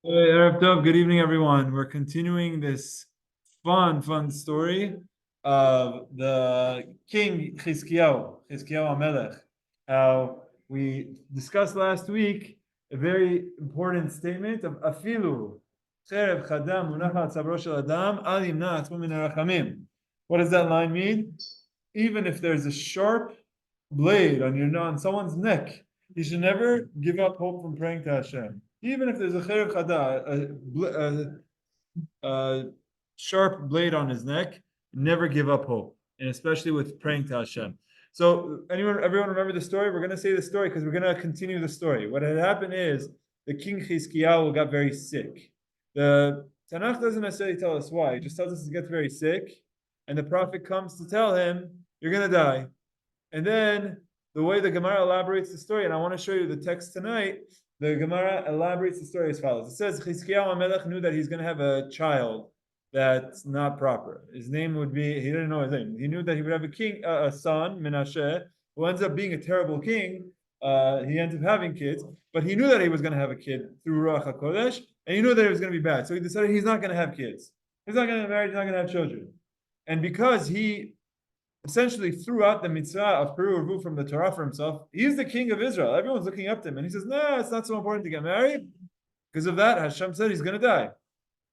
Hey, Erev Tov, good evening, everyone. We're continuing this fun story of the king Chizkiyahu Hamelech. How we discussed last week a very important statement of afilu cherev chadam munachat tzavro shel adam al yimna atzmo min harachamim. What does that line mean? Even if there's a sharp blade on someone's neck, you should never give up hope from praying to Hashem. Even if there's a cherev chada, a sharp blade on his neck, never give up hope, and especially with praying to Hashem. So, everyone remember the story? We're going to say the story because we're going to continue the story. What had happened is the king Chizkiyahu got very sick. The Tanakh doesn't necessarily tell us why; it just tells us he gets very sick, and the prophet comes to tell him, "You're going to die." And then the way the Gemara elaborates the story, and I want to show you the text tonight, the Gemara elaborates the story as follows. It says, Chizkiyahu Hamelech knew that he's going to have a child that's not proper. His name would be, he didn't know his name. He knew that he would have a son, Menashe, who ends up being a terrible king. He ends up having kids, but he knew that he was going to have a kid through Ruach HaKodesh, and he knew that it was going to be bad. So he decided he's not going to have kids. He's not going to get married, he's not going to have children. And because he essentially threw out the mitzvah of Peru Urvu from the Torah for himself, he's the king of Israel. Everyone's looking up to him. And he says, no, it's not so important to get married. Because of that, Hashem said he's going to die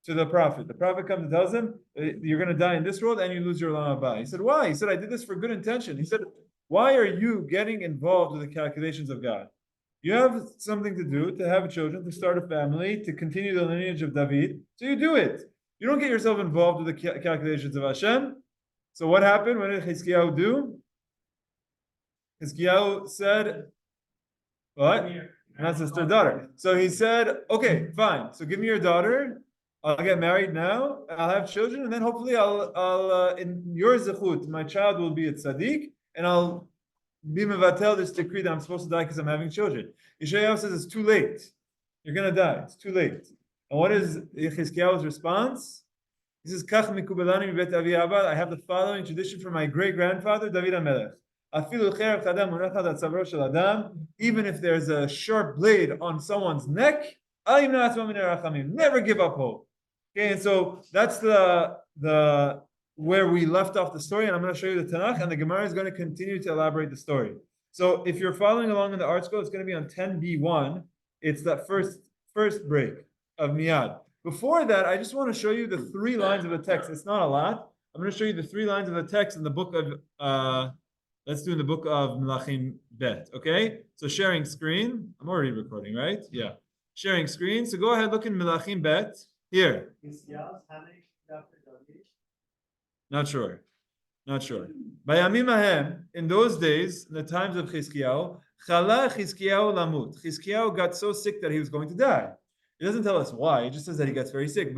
to the prophet. The prophet comes and tells him, you're going to die in this world and you lose your Olam Haba. He said, why? He said, I did this for good intention. He said, why are you getting involved with the calculations of God? You have something to do, to have children, to start a family, to continue the lineage of David. So you do it. You don't get yourself involved with the calculations of Hashem. So what happened? What did Chizkiyahu do? Chizkiyahu said, what? And that's his third daughter. So he said, okay, fine. So give me your daughter. I'll get married now. I'll have children, and then hopefully I'll in your zechut, my child will be a tzaddik, and I'll be mevatel this decree that I'm supposed to die because I'm having children. Yeshayahu says it's too late. You're gonna die. It's too late. And what is Chizkiyahu's response? He says, Kach mikubelani mi bet avi abba. I have the following tradition from my great-grandfather, David HaMelech. Afilu cherev chadam munachat al tzavro shel adam. Even if there's a sharp blade on someone's neck, al yimna atzmo min harachamim. Never give up hope. Okay, and so that's the where we left off the story, and I'm going to show you the Tanakh, and the Gemara is going to continue to elaborate the story. So if you're following along in the art school, it's going to be on 10B1. It's that first break of Miyad. Before that, I just want to show you the 3 lines of the text. It's not a lot. I'm going to show you the 3 lines of the text in the book of, let's do in the book of Melachim Bet, okay? So sharing screen. I'm already recording, right? Yeah. Sharing screen. So go ahead, look in Melachim Bet. Here. Not sure. Bayamim ahem, in those days, in the times of Chizkiyahu, Chala Chizkiyahu lamut. Chizkiyahu got so sick that he was going to die. He doesn't tell us why. He just says that he gets very sick.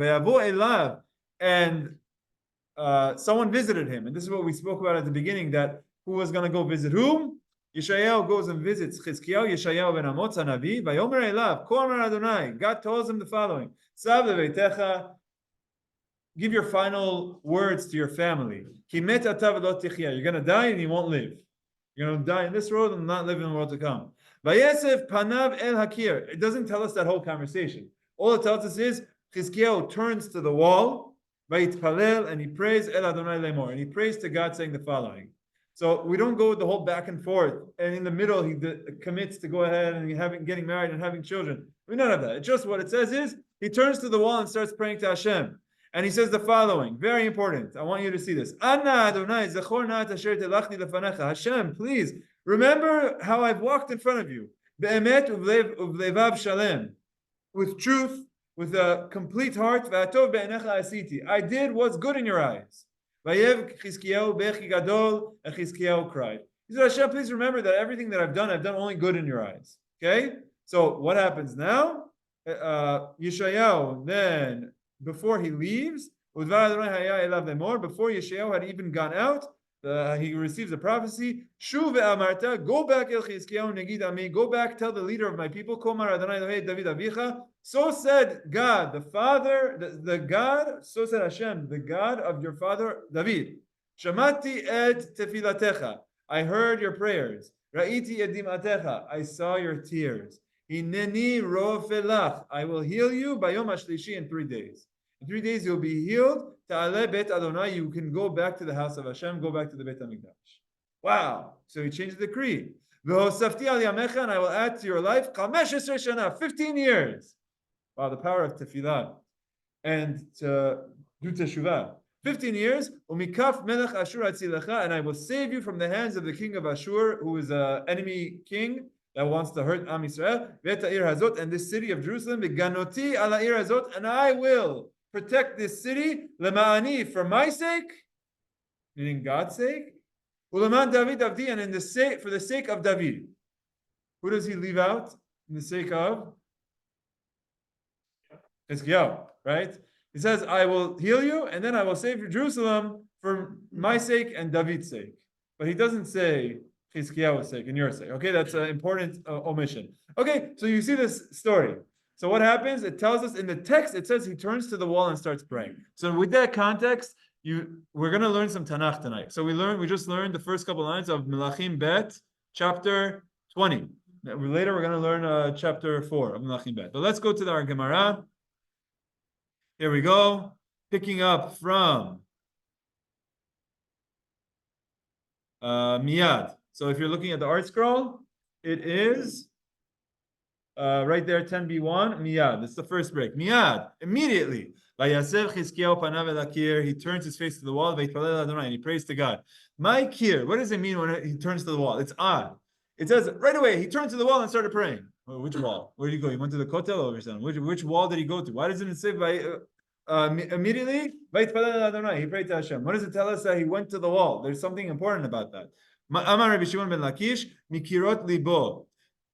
And someone visited him. And this is what we spoke about at the beginning, that who was going to go visit whom? Yeshayahu goes and visits Chizkiyahu, Yeshayahu ben Amos HaNavi. Vayomer elav, Ko amar Adonai. God tells him the following. Sav leveitecha, give your final words to your family. Ki met ata v'lo tichya. You're going to die and you won't live. You're going to die in this world and not live in the world to come. Vayesef panav el hakir. It doesn't tell us that whole conversation. All it tells us is Chizkiyahu turns to the wall, vayitpalel, and he prays el Adonai lemor, and he prays to God saying the following. So we don't go with the whole back and forth, and in the middle he commits to go ahead and getting married and having children. We don't have that. It's just what it says is he turns to the wall and starts praying to Hashem. And he says the following, very important. I want you to see this. Anna Adonai zechor na'at asher telachni lefanecha. Hashem, please remember how I've walked in front of you. Be'emet uvlevav shalem. With truth, with a complete heart. Ve'atov be'enecha asiti. I did what's good in your eyes. Vayev Chizkiyahu bechi gadol, and Chizkiyahu cried. He said, Hashem, please remember that everything that I've done only good in your eyes. Okay? So what happens now? Yeshayahu then, before he leaves, before Yeshayahu had even gone out, he receives a prophecy. Shuv ve'amarta, go back El Chizkiyahu negid ami, go back, tell the leader of my people, Komar Adonai Elohei David Avicha. So said God, the Father, the God, so said Hashem, the God of your father David. Shamati et tefilatecha, I heard your prayers. Ra'iti et dimatecha, I saw your tears. Hineni rofelach. I will heal you by Yom HaShlishi in 3 days. In 3 days you'll be healed. Ta'aleh Bet Adonai. You can go back to the house of Hashem. Go back to the Beit HaMikdash. Wow. So he changed the decree. V'hosafti al yamecha, and I will add to your life 15 shana, 15 years. Wow, the power of tefillah and to do teshuvah. 15 years, umikaf melech Ashur atzilecha, and I will save you from the hands of the king of Ashur, who is an enemy king that wants to hurt Am Yisrael. Ve'ta'ir hazot, and this city of Jerusalem, v'ganoti ala ir hazot, and I will protect this city, lema'ani, for my sake, meaning God's sake, uleman David avdi, and in the sake, for the sake of David. Who does he leave out? In the sake of Chizkiyahu, right? He says, I will heal you, and then I will save Jerusalem for my sake and David's sake. But he doesn't say Chizkiyahu's sake and your sake. Okay, that's an important omission. Okay, so you see this story. So what happens? It tells us in the text, it says he turns to the wall and starts praying. So with that context, we're going to learn some Tanakh tonight. So we just learned the first couple lines of Melachim Bet, chapter 20. Later we're going to learn chapter 4 of Melachim Bet. But let's go to our Gemara. Here we go. Picking up from Miyad. So if you're looking at the art scroll, it is right there, 10B1, Miyad. It's the first break. Miyad, immediately. He turns his face to the wall, and he prays to God. My kir, what does it mean when he turns to the wall? It's odd. It says right away, he turned to the wall and started praying. Which wall? Where did he go? He went to the Kotel over something. Which wall did he go to? Why doesn't it say immediately? He prayed to Hashem. What does it tell us that he went to the wall? There's something important about that. Amar Rabbi Shimon ben Lakish, mikirot libo.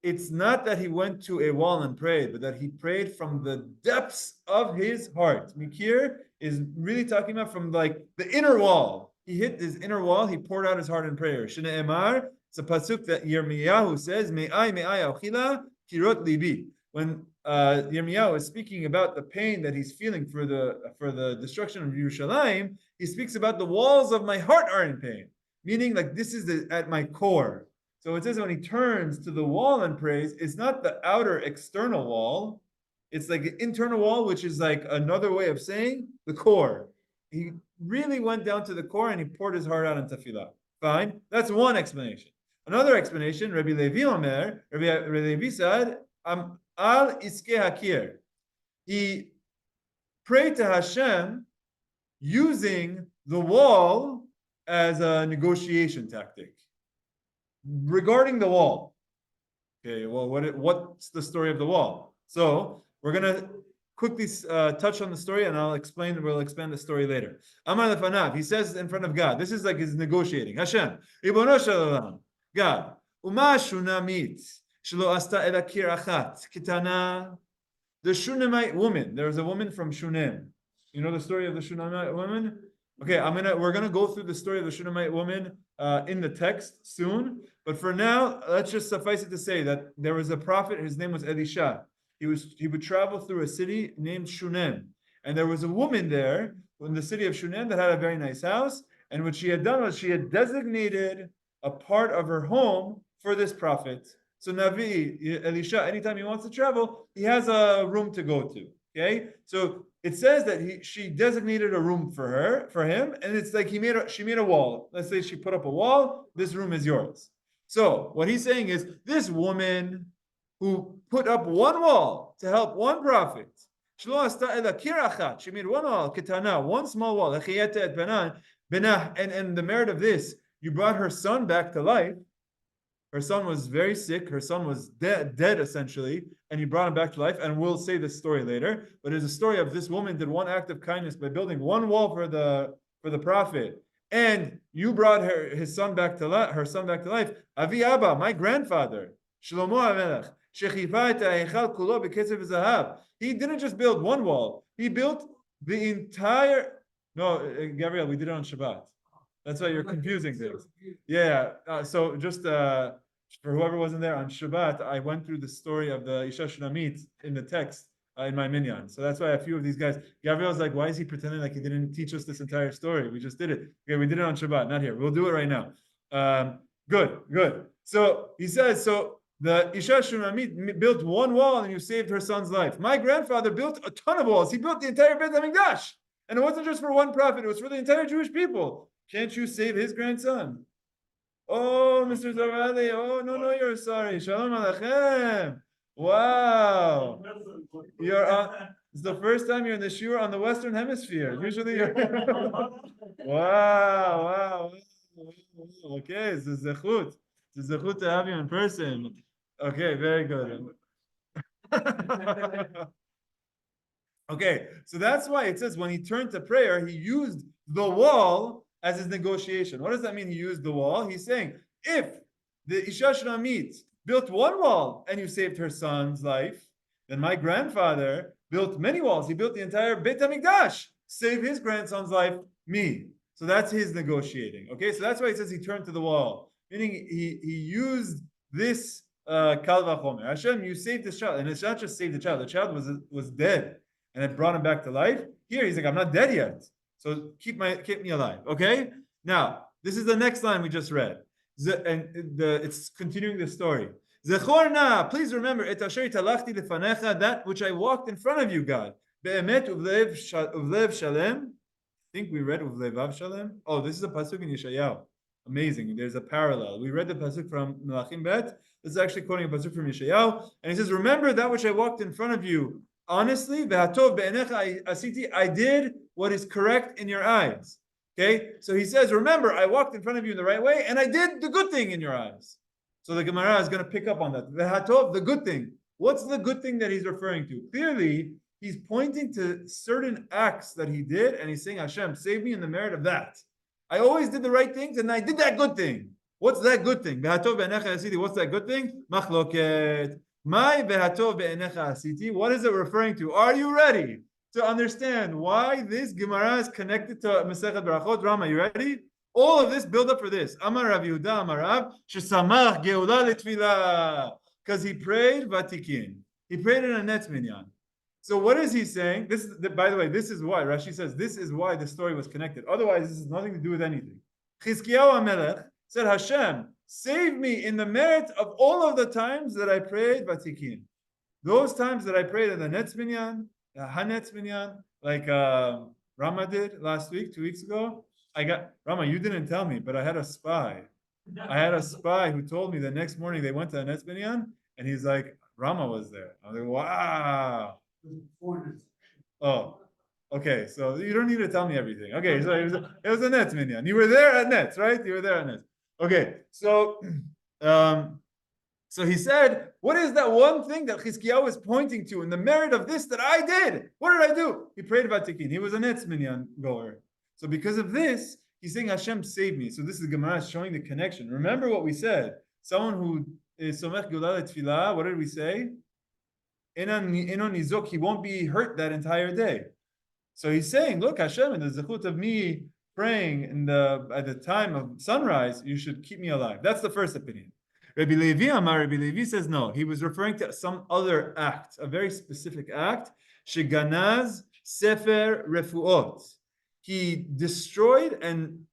It's not that he went to a wall and prayed, but that he prayed from the depths of his heart. Mikir is really talking about from like the inner wall. He hit his inner wall. He poured out his heart in prayer. Shne'emar, it's a pasuk that Yirmiyahu says, Me'ai achila kirot libi. When Yirmiyahu is speaking about the pain that he's feeling for the destruction of Yerushalayim, he speaks about the walls of my heart are in pain. Meaning like this is at my core. So it says when he turns to the wall and prays, it's not the outer external wall. It's like an internal wall, which is like another way of saying the core. He really went down to the core and he poured his heart out in tefillah. Fine. That's one explanation. Another explanation, Rabbi Levi Omer, Rabbi Levi said, al iske hakir. He prayed to Hashem using the wall as a negotiation tactic. Regarding the wall, okay. Well, what's the story of the wall? So we're gonna quickly touch on the story, and we'll expand the story later. Amar lefanav, he says in front of God. This is like his negotiating. Hashem, Ribono shel olam, God, Uma Shunamite shelo asta ela kir achat kitana. The Shunamite woman. There was a woman from Shunem. You know the story of the Shunamite woman? Okay, we're gonna go through the story of the Shunamite woman in the text soon. But for now, let's just suffice it to say that there was a prophet. His name was Elisha. He would travel through a city named Shunem, and there was a woman there in the city of Shunem that had a very nice house. And what she had done was she had designated a part of her home for this prophet. So Navi Elisha, anytime he wants to travel, he has a room to go to. Okay, so it says that she designated a room for him, and it's like she made a wall. Let's say she put up a wall. This room is yours. So what he's saying is this woman who put up one wall to help one prophet, she made one wall, one small wall, and the merit of this, you brought her son back to life. Her son was very sick. Her son was dead essentially, and you brought him back to life. And we'll say this story later. But it's a story of this woman did one act of kindness by building one wall for the prophet, and you brought her son back to life. Avi Abba, my grandfather, Shlomo Hamelech, shechiva et ha'echal kulo b'ketzev zahav. He didn't just build one wall. He built the entire. No, Gabriel, we did it on Shabbat. That's why you're confusing things. Yeah. So just for whoever wasn't there on Shabbat, I went through the story of the Isha Shunamite in the text in my minyan. So that's why a few of these guys, Gabriel's like, why is he pretending like he didn't teach us this entire story? We just did it. Okay, we did it on Shabbat, not here. We'll do it right now. Good. So he says, so The Isha Shunamite built one wall and you saved her son's life. My grandfather built a ton of walls. He built the entire Beit HaMikdash. And it wasn't just for one prophet, it was for the entire Jewish people. Can't you save his grandson? Oh, Mr. Zavali. Oh, no, you're sorry. Shalom Aleichem. Wow. It's the first time you're in the shiur on the Western Hemisphere. Usually you're. Wow. Okay, it's a zechut. It's a zechut to have you in person. Okay, very good. Okay, so that's why it says when he turned to prayer, he used the wall as his negotiation. What does that mean? He used the wall. He's saying, if the Isha Shunamite built one wall and you saved her son's life, then my grandfather built many walls. He built the entire Beit HaMikdash. Save his grandson's life, me. So that's his negotiating. Okay, so that's why it says he turned to the wall, meaning he used this kal vachomer. Hashem, you saved this child, and it's not just saved the child. The child was dead, and it brought him back to life. Here he's like, I'm not dead yet, so keep me alive. Okay. Now this is the next line we just read, it's continuing the story. Zechorna, please remember, et asher talachti lefanecha, that which I walked in front of you, God. Be'emet uvlev shalem. I think we read uvlevav shalem. Oh, this is a pasuk in Yeshayahu. Amazing. There's a parallel. We read the pasuk from Melachim Bet. This is actually quoting a pasuk from Yeshayahu, and he says, "Remember that which I walked in front of you. Honestly, ve'hatov be'enecha asiti. I did what is correct in your eyes." Okay, so he says, "Remember, I walked in front of you in the right way, and I did the good thing in your eyes." So the Gemara is going to pick up on that. Ve'hatov, the good thing. What's the good thing that he's referring to? Clearly, he's pointing to certain acts that he did, and he's saying, Hashem, save me in the merit of that. I always did the right things, and I did that good thing. What's that good thing? Be'hatov be'enecha asiti. What's that good thing? Machloket. My be'hatov be'enecha asiti. What is it referring to? Are you ready to understand why this Gemara is connected to Masechet Berachot? Rama, you ready? All of this build up for this. Amar Rav Yehuda, Amar Rav, shesamach geula letfilah. Because he prayed vatikin. He prayed in a netz minyan. So what is he saying? This is, by the way, this is why Rashi says this is why the story was connected. Otherwise, this has nothing to do with anything. Chizkiyahu Hamelech said, Hashem, save me in the merit of all of the times that I prayed vatikin. Those times that I prayed in the netz minyan, the hanetz minyan, like Rama did last week, 2 weeks ago. Rama, you didn't tell me, but I had a spy. I had a spy who told me the next morning they went to Hanetz Binyan, and he's like, Rama was there. I was like, wow. Oh, okay. So you don't need to tell me everything. Okay, so it was a Netz Minyan. You were there at Netz, right? You were there at Netz. Okay, so so he said, what is that one thing that Chizkiyahu is pointing to in the merit of this that I did? What did I do? He prayed Vatikin. He was a Netz Minyan goer. So because of this, he's saying, Hashem, save me. So this is Gemara showing the connection. Remember what we said. Someone who is somech geula letfilah, what did we say? Inon nizok, he won't be hurt that entire day. So he's saying, look, Hashem, in the zechut of me praying at the time of sunrise, you should keep me alive. That's the first opinion. Rabbi Levi says no. He was referring to some other act, a very specific act. Sheganaz sefer refuot. He destroyed and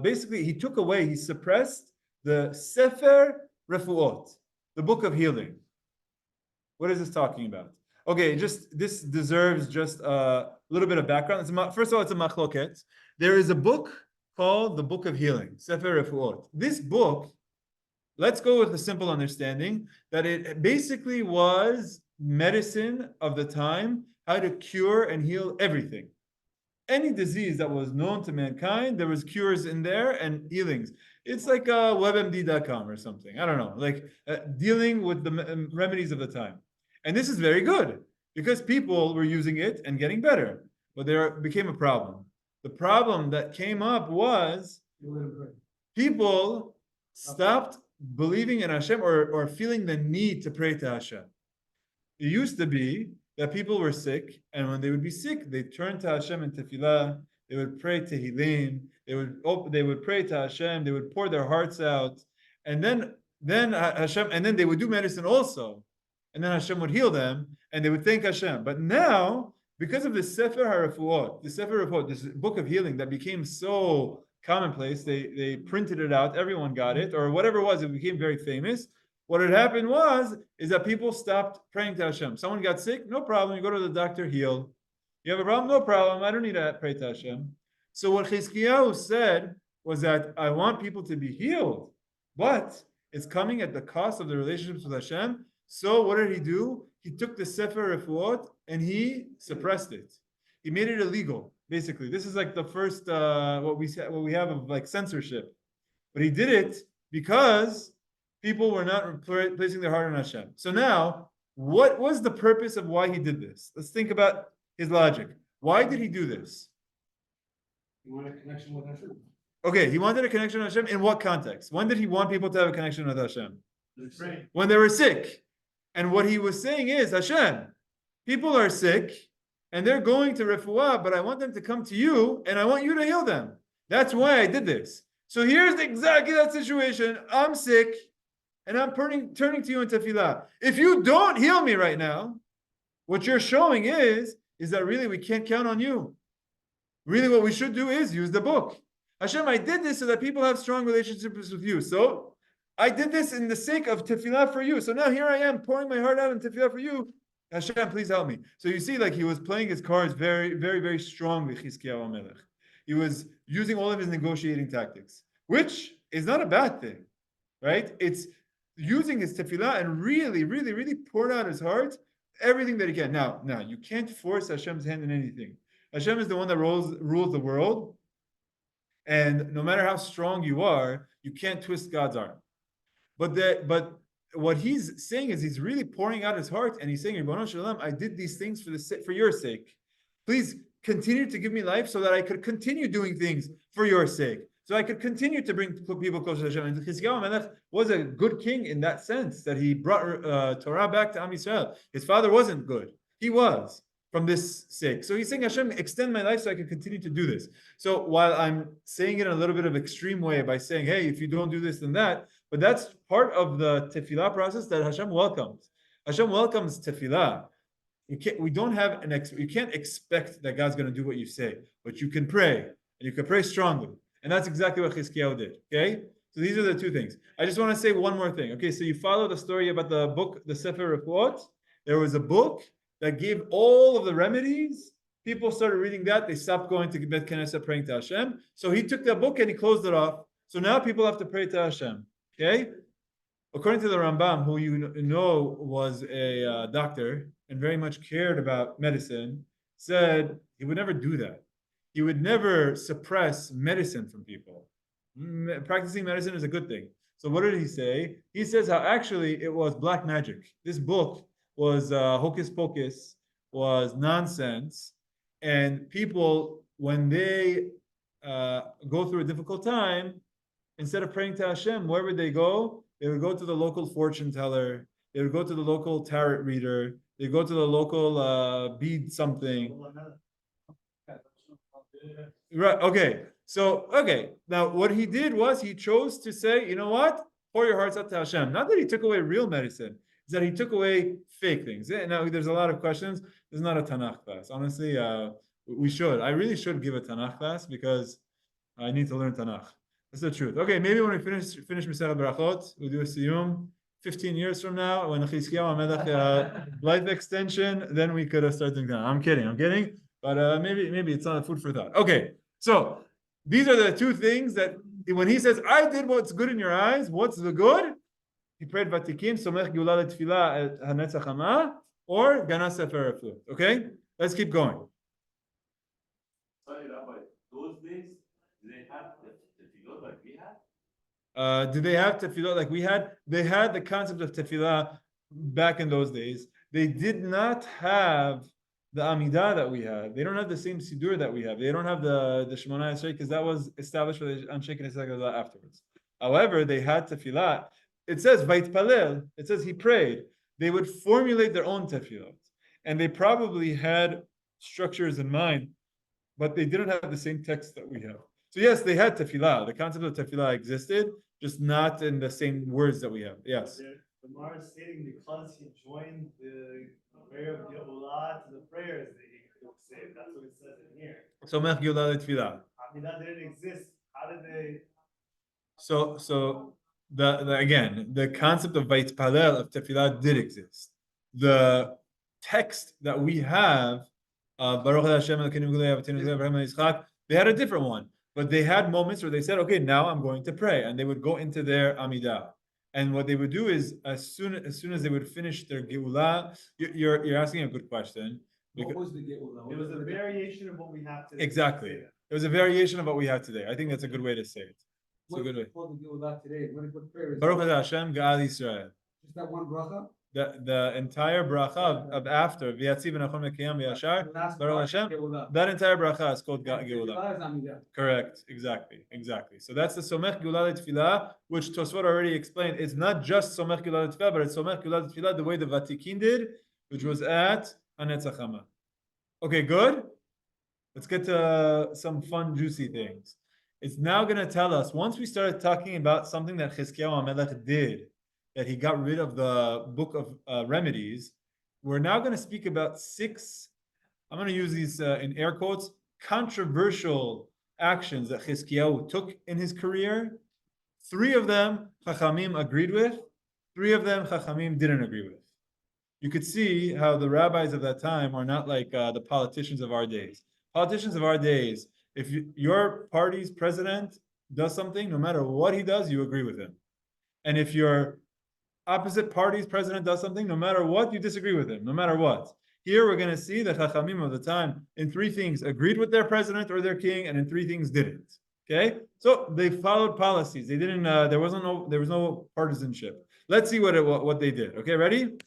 basically he took away, he suppressed the Sefer Refuot, the book of healing. What is this talking about? Okay, this deserves just a little bit of background. First of all, it's a machloket. There is a book called the Book of Healing, Sefer Refuot. This book, let's go with a simple understanding that it basically was medicine of the time, how to cure and heal everything. Any disease that was known to mankind, there was cures in there and healings. It's like webmd.com or something. I don't know, like dealing with the remedies of the time. And this is very good because people were using it and getting better. But there became a problem. The problem that came up was people stopped believing in Hashem or feeling the need to pray to Hashem. It used to be that people were sick, and when they would be sick, they turned to Hashem in tefillah. They would pray tehillim. They would pray to Hashem. They would pour their hearts out, and then Hashem, and then they would do medicine also, and then Hashem would heal them, and they would thank Hashem. But now, because of the Sefer HaRefuot, this book of healing that became so commonplace, they printed it out. Everyone got it, or whatever it was. It became very famous. What had happened is that people stopped praying to Hashem. Someone got sick, no problem. You go to the doctor, healed. You have a problem, no problem. I don't need to pray to Hashem. So what Chizkiyahu said was that I want people to be healed, but it's coming at the cost of the relationships with Hashem. So what did he do? He took the Sefer Refuot and he suppressed it. He made it illegal. Basically, this is like the first what we have of like censorship. But he did it because people were not placing their heart on Hashem. So now, what was the purpose of why he did this? Let's think about his logic. Why did he do this? He wanted a connection with Hashem. Okay, he wanted a connection with Hashem. In what context? When did he want people to have a connection with Hashem? Right. When they were sick. And what he was saying is, Hashem, people are sick and they're going to refuah, but I want them to come to you and I want you to heal them. That's why I did this. So here's exactly that situation. I'm sick and I'm turning to you in tefillah. If you don't heal me right now, what you're showing is that really we can't count on you. Really what we should do is use the book. Hashem, I did this so that people have strong relationships with you. So I did this in the sake of tefillah for you. So now here I am pouring my heart out in tefillah for you. Hashem, please help me. So you see, like he was playing his cards very, very, very strongly, Chizkiyahu Hamelech. He was using all of his negotiating tactics, which is not a bad thing, right? It's using his tefillah and really, really, really pouring out his heart, everything that he can. Now, you can't force Hashem's hand in anything. Hashem is the one that rules the world. And no matter how strong you are, you can't twist God's arm. But what he's saying is he's really pouring out his heart and he's saying, Ribono Shel Olam, I did these things for your sake. Please continue to give me life so that I could continue doing things for your sake. So I could continue to bring people closer to Hashem. And Chizkiyahu Hamelech was a good king in that sense, that he brought Torah back to Am Yisrael. His father wasn't good. He was from this sake. So he's saying, Hashem, extend my life so I can continue to do this. So while I'm saying it in a little bit of extreme way by saying, hey, if you don't do this, then that, but that's part of the tefillah process that Hashem welcomes. Hashem welcomes tefillah. You can't expect that God's going to do what you say, but you can pray, and you can pray strongly. And that's exactly what Chizkiyahu did. Okay? So these are the two things. I just want to say one more thing. Okay, so you follow the story about the book, the Sefer Refuot. There was a book that gave all of the remedies. People started reading that. They stopped going to Bet Knesset praying to Hashem. So he took that book and he closed it off. So now people have to pray to Hashem. Okay? According to the Rambam, who you know was a doctor and very much cared about medicine, said he would never do that. He would never suppress medicine from people. Practicing medicine is a good thing. So what did he say? He says how actually it was black magic. This book was hocus pocus, was nonsense. And people, when they go through a difficult time, instead of praying to Hashem, wherever they go, they would go to the local fortune teller. They would go to the local tarot reader. They go to the local bead something. Right. Okay. So, now what he did was he chose to say, you know what? Pour your hearts out to Hashem. Not that he took away real medicine, it's that he took away fake things. Now, there's a lot of questions. There's not a Tanakh class. Honestly, we should. I really should give a Tanakh class because I need to learn Tanakh. That's the truth. Okay, maybe when we finish Masechet Berachot, we'll do a siyum 15 years from now, when Chizkiyahu Hamelech life extension, then we could start doing that. I'm kidding. But maybe it's not food for thought. Okay, so these are the two things that when he says, I did what's good in your eyes, what's the good? He prayed Vatikim, Somech Geulah Tefillah HaNetzach Hama, or Gana Sefer Refuot. Okay, let's keep going. Sorry, Rabbi, those days, do they have tefillot like we had? Did they have tefillah like we had? They had the concept of tefillah back in those days. They did not have the Amidah that we have. They don't have the same Sidur that we have. They don't have the Shemona Esrei because that was established for the Anshe Knesset afterwards. However, they had tefillah. It says Vaitpalel. It says he prayed. They would formulate their own tefillot, and they probably had structures in mind, but they didn't have the same text that we have. So yes, they had tefillah. The concept of tefillah existed, just not in the same words that we have. Yes. The Gemara is stating because he joined the prayer of Geulah to the prayers that he could save. That's what it says in here. So Mech Geulah Tefillah. Amidah didn't exist. How did they? So again, the concept of Vaitpalel, of Tefillah, did exist. The text that we have, Baruch Hashem Elokeinu Gulei Avotenu Gulei Avraham Yitzchak, they had a different one, but they had moments where they said, "Okay, now I'm going to pray," and they would go into their Amidah. And what they would do is, as soon as they would finish their Geulah, you're asking a good question. What was the Geulah? It was a variation of what we have today. Exactly. It was a variation of what we have today. I think that's a good way to say it. It's a good way. What the Geulah today? What prayer is Baruch that? Hashem Ga'al Yisrael. Is that one bracha? The entire bracha of after V'yatziv v'nachon v'kiyam v'yashar Last Baruch part, Hashem, Geulah. that entire bracha is called Geulah. Geulah is Amidah. Correct, exactly. So that's the Somech Geulah Tefillah, which Tosfot already explained. It's not just Somech Geulah Tefillah, but it's Somech Geulah Tefillah the way the Vatikin did, which was at HaNetzach Hama. Okay, good. Let's get to some fun, juicy things. It's now going to tell us, once we started talking about something that Chizkiyahu Hamelech did, that he got rid of the book of remedies, we're now going to speak about 6, I'm going to use these in air quotes, controversial actions that Chizkiyahu took in his career. 3 of them chachamim agreed with, 3 of them chachamim didn't agree with. You could see how the rabbis of that time are not like the politicians of our days. Politicians of our days, if your party's president does something, no matter what he does, you agree with him. And if your opposite party's president does something, no matter what, you disagree with him, no matter what. Here we're going to see that chachamim of the time in 3 things agreed with their president or their king, and in 3 things didn't. Okay, so they followed policies. They didn't. There was no partisanship. Let's see what they did. Okay, ready?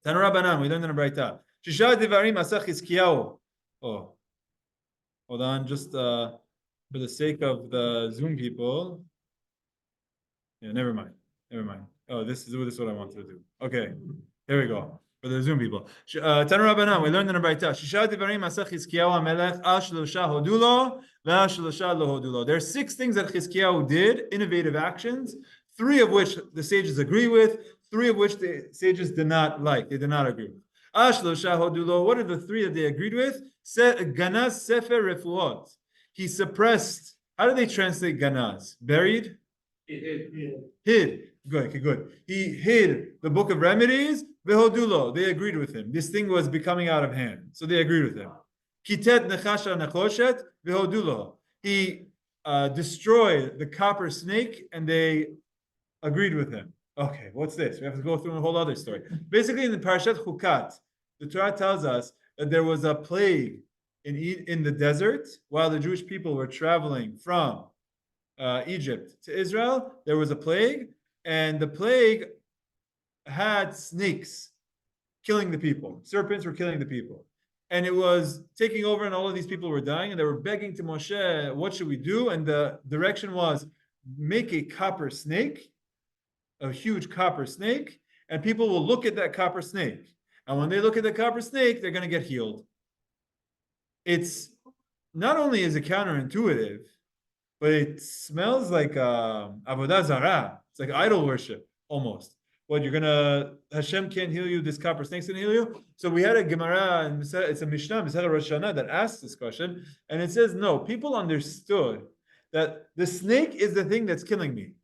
Tanura Banan, we learned in the Braita. Shisha Devarim Asach Chizkiyahu. Oh, hold on, just for the sake of the Zoom people. Yeah, never mind. Oh, this is what I wanted to do. Okay, here we go. For the Zoom people. Tanura Banan, we learned in the Braita. Shisha Devarim Asach Chizkiyahu Hamelech Ashlosha Hodulo ve'Ashlosha Lo Hodulo. There are 6 things that Chizkiyahu did, innovative actions, 3 of which the sages agree with, 3 of which the sages did not like. They did not agree with. Ashlosha Hodulo. What are the 3 that they agreed with? Ganaz Sefer Refuot. He suppressed. How do they translate ganaz? Buried? Hid. Good. He hid the book of remedies. Vehodulo. They agreed with him. This thing was becoming out of hand, so they agreed with him. Kitet nechasha nechoshet. Vehodulo. He destroyed the copper snake, and they agreed with him. Okay, what's this? We have to go through a whole other story. Basically, in the Parashat Chukat, the Torah tells us that there was a plague in the desert while the Jewish people were traveling from Egypt to Israel. There was a plague, and the plague had snakes killing the people. Serpents were killing the people. And it was taking over, and all of these people were dying, and they were begging to Moshe, what should we do? And the direction was, make a copper snake, a huge copper snake, and people will look at that copper snake. And when they look at the copper snake, they're going to get healed. It's not only is it counterintuitive, but it smells like avodah zarah. It's like idol worship almost. What you're gonna Hashem can't heal you. This copper snake's gonna heal you. So we had a Gemara, and it's a Mishnah, Masechet Rosh Hashanah, that asks this question, and it says no. People understood that the snake is the thing that's killing me.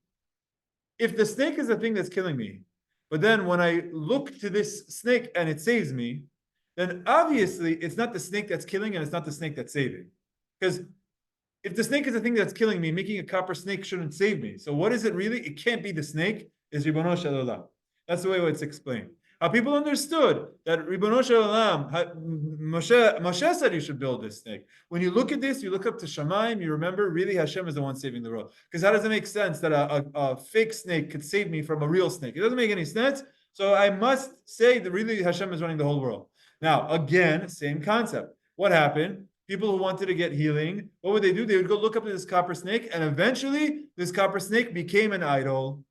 If the snake is the thing that's killing me, but then when I look to this snake and it saves me, then obviously it's not the snake that's killing and it's not the snake that's saving. Because if the snake is the thing that's killing me, making a copper snake shouldn't save me. So what is it really? It can't be the snake. It's Ribono Shel Olam. That's the way it's explained. How people understood that Ribono Shel Olam, Moshe said you should build this snake. When you look at this, you look up to Shamayim, you remember really Hashem is the one saving the world. Because how does it make sense that a fake snake could save me from a real snake? It doesn't make any sense. So I must say that really Hashem is running the whole world. Now, again, same concept. What happened? People who wanted to get healing, what would they do? They would go look up to this copper snake, and eventually this copper snake became an idol.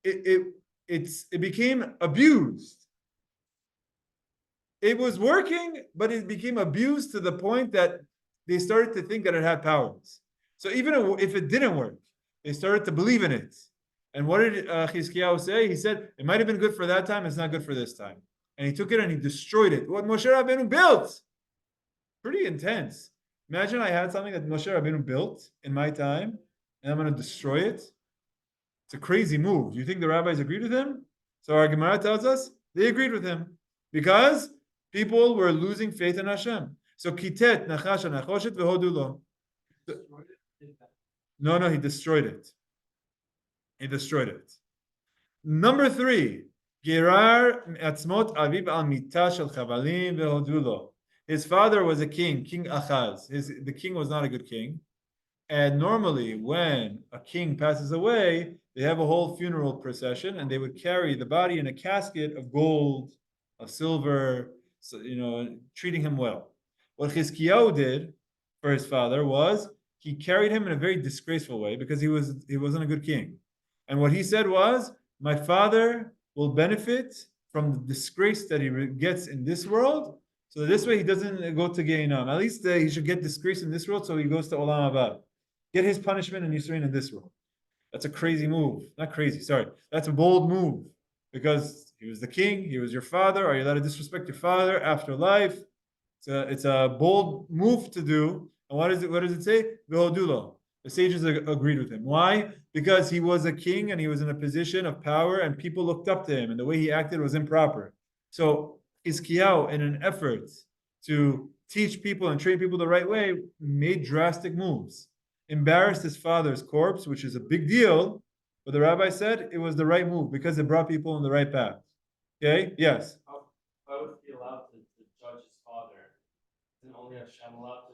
It became abused. It was working, but it became abused to the point that they started to think that it had powers. So even if it didn't work, they started to believe in it. And what did Chizkiyahu say? He said, it might have been good for that time, it's not good for this time. And he took it and he destroyed it. What Moshe Rabbeinu built. Pretty intense. Imagine I had something that Moshe Rabbeinu built in my time, and I'm going to destroy it. It's a crazy move. Do you think the rabbis agreed with him? So our Gemara tells us they agreed with him because people were losing faith in Hashem. So kitet nachash nachoshet v'hodu lo. No, he destroyed it. He destroyed it. Number 3, Gerar atzmot aviv al mita shel chavalim v'hodu lo. His father was a king, King Achaz. The king was not a good king. And normally, when a king passes away, they have a whole funeral procession, and they would carry the body in a casket of gold, of silver, so, treating him well. What Chizkiyahu did for his father was he carried him in a very disgraceful way because he wasn't a good king. And what he said was, my father will benefit from the disgrace that he gets in this world, so this way he doesn't go to Gehinnom. At least he should get disgrace in this world, so he goes to Olam Haba. Get his punishment and Yisrael in this world. That's a crazy move. Not crazy, sorry. That's a bold move. Because he was the king, he was your father. Are you allowed to disrespect your father after life? It's a bold move to do. And what does it say? V'hodulo. The sages agreed with him. Why? Because he was a king and he was in a position of power and people looked up to him and the way he acted was improper. So Chizkiyahu, in an effort to teach people and train people the right way, made drastic moves. Embarrassed his father's corpse, which is a big deal, but the rabbi said it was the right move because it brought people on the right path. Okay? Yes? How would he be allowed to judge his father? Isn't only Hashem allowed to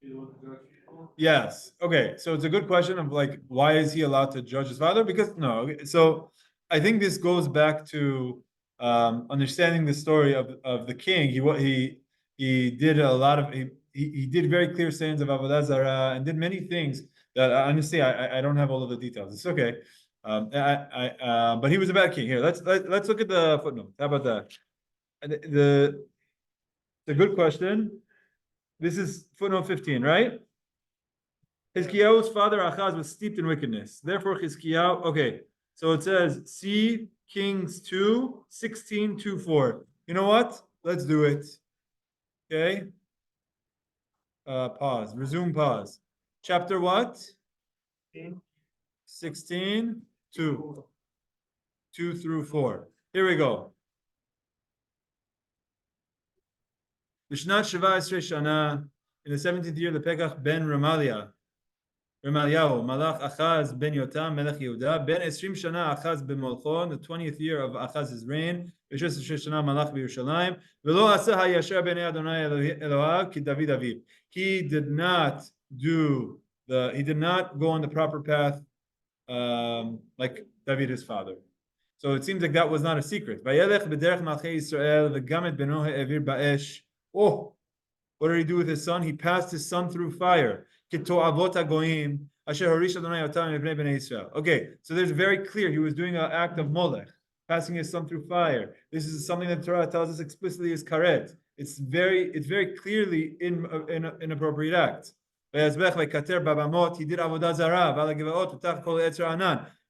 be the one to judge people? Yes. Okay. So it's a good question of why is he allowed to judge his father? Because no. So I think this goes back to understanding the story of the king. He did a lot of he did very clear sins of Avodah Zarah and did many things that honestly I don't have all of the details. It's okay. But he was a bad king. Here, let's look at the footnote. How about that? The good question. This is footnote 15, right? Chizkiyahu's father Achaz was steeped in wickedness. Therefore, Chizkiyahu. Okay, so it says, see Kings 2, 16, 2, 4. You know what? Let's do it. Okay. Pause. Resume pause. Chapter what? 16, 2. 2 through 4. Here we go. Bishnat Sheva Esrei Shana, in the 17th year, the Pekach ben Remaliyahu, Malach Achaz ben Yotam, Melech Yehuda, ben Esrim Shana Achaz ben Molchon, the 20th year of Achaz's reign, B'Shes Shana Malach b'Yerushalayim, V'lo Aseh HaYasher b'nei Adonai Elohav ki David Aviv. He did not go on the proper path, like David his father. So it seems like that was not a secret. Vayelech b'derech Malchei Yisrael v'gamet beno ha'evir ba'esh. Oh, what did he do with his son? He passed his son through fire. Okay, so there's very clear he was doing an act of molech, passing his son through fire. This is something that the Torah tells us explicitly is karet. It's very clearly inappropriate act. He did avodah zarah.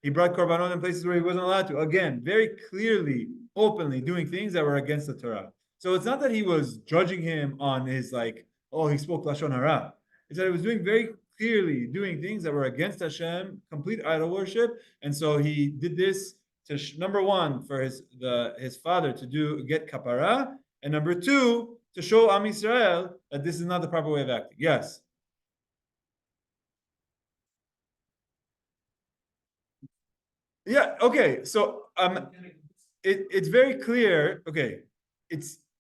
He brought korbanot in places where he wasn't allowed to. Again, very clearly, openly doing things that were against the Torah. So it's not that he was judging him on his he spoke lashon hara. It's that he was very clearly doing things that were against Hashem, complete idol worship, and so he did this to number one for his father to get kapara, and number two to show Am Yisrael that this is not the proper way of acting. Yes. Yeah. Okay. So it's very clear. Okay,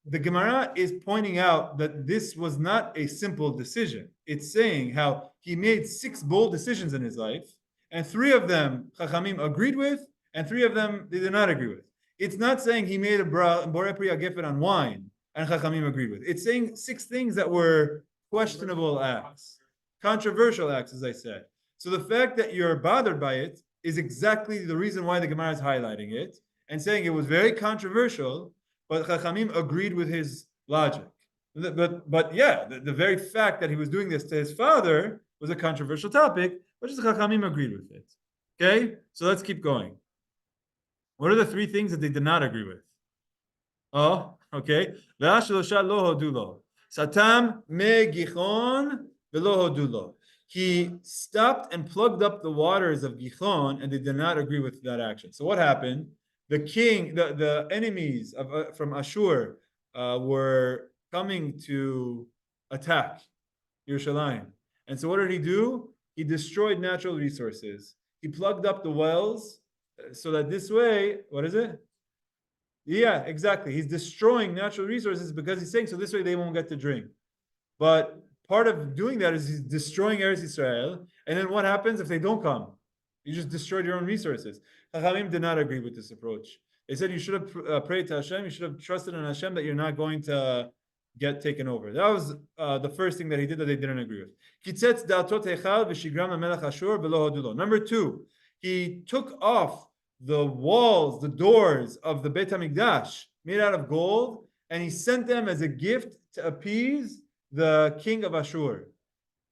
the Gemara is pointing out that this was not a simple decision. It's saying how he made 6 bold decisions in his life, and 3 of them chachamim agreed with, and 3 of them they did not agree with. It's not saying he made a borei pri hagefet on wine, and chachamim agreed with. It's saying 6 things that were questionable acts, controversial acts, as I said. So the fact that you're bothered by it is exactly the reason why the Gemara is highlighting it and saying it was very controversial, but chachamim agreed with his logic. But yeah, the very fact that he was doing this to his father was a controversial topic, but just chachamim agreed with it. Okay, so let's keep going. What are the 3 things that they did not agree with? Oh, okay. Satam me Gichon v'lo hodulo. he stopped and plugged up the waters of Gichon, and they did not agree with that action. So what happened? The king, the enemies of from Ashur were coming to attack Yerushalayim. And so what did he do? He destroyed natural resources. He plugged up the wells so that this way, what is it? Yeah, exactly. He's destroying natural resources because he's saying so this way they won't get to drink. But part of doing that is he's destroying Eretz Israel. And then what happens if they don't come? You just destroyed your own resources. Chachamim did not agree with this approach. They said you should have prayed to Hashem, you should have trusted in Hashem that you're not going to get taken over. That was the first thing that he did that they didn't agree with. Number two, he took off the walls, the doors of the Beit HaMikdash made out of gold, and he sent them as a gift to appease the king of Ashur.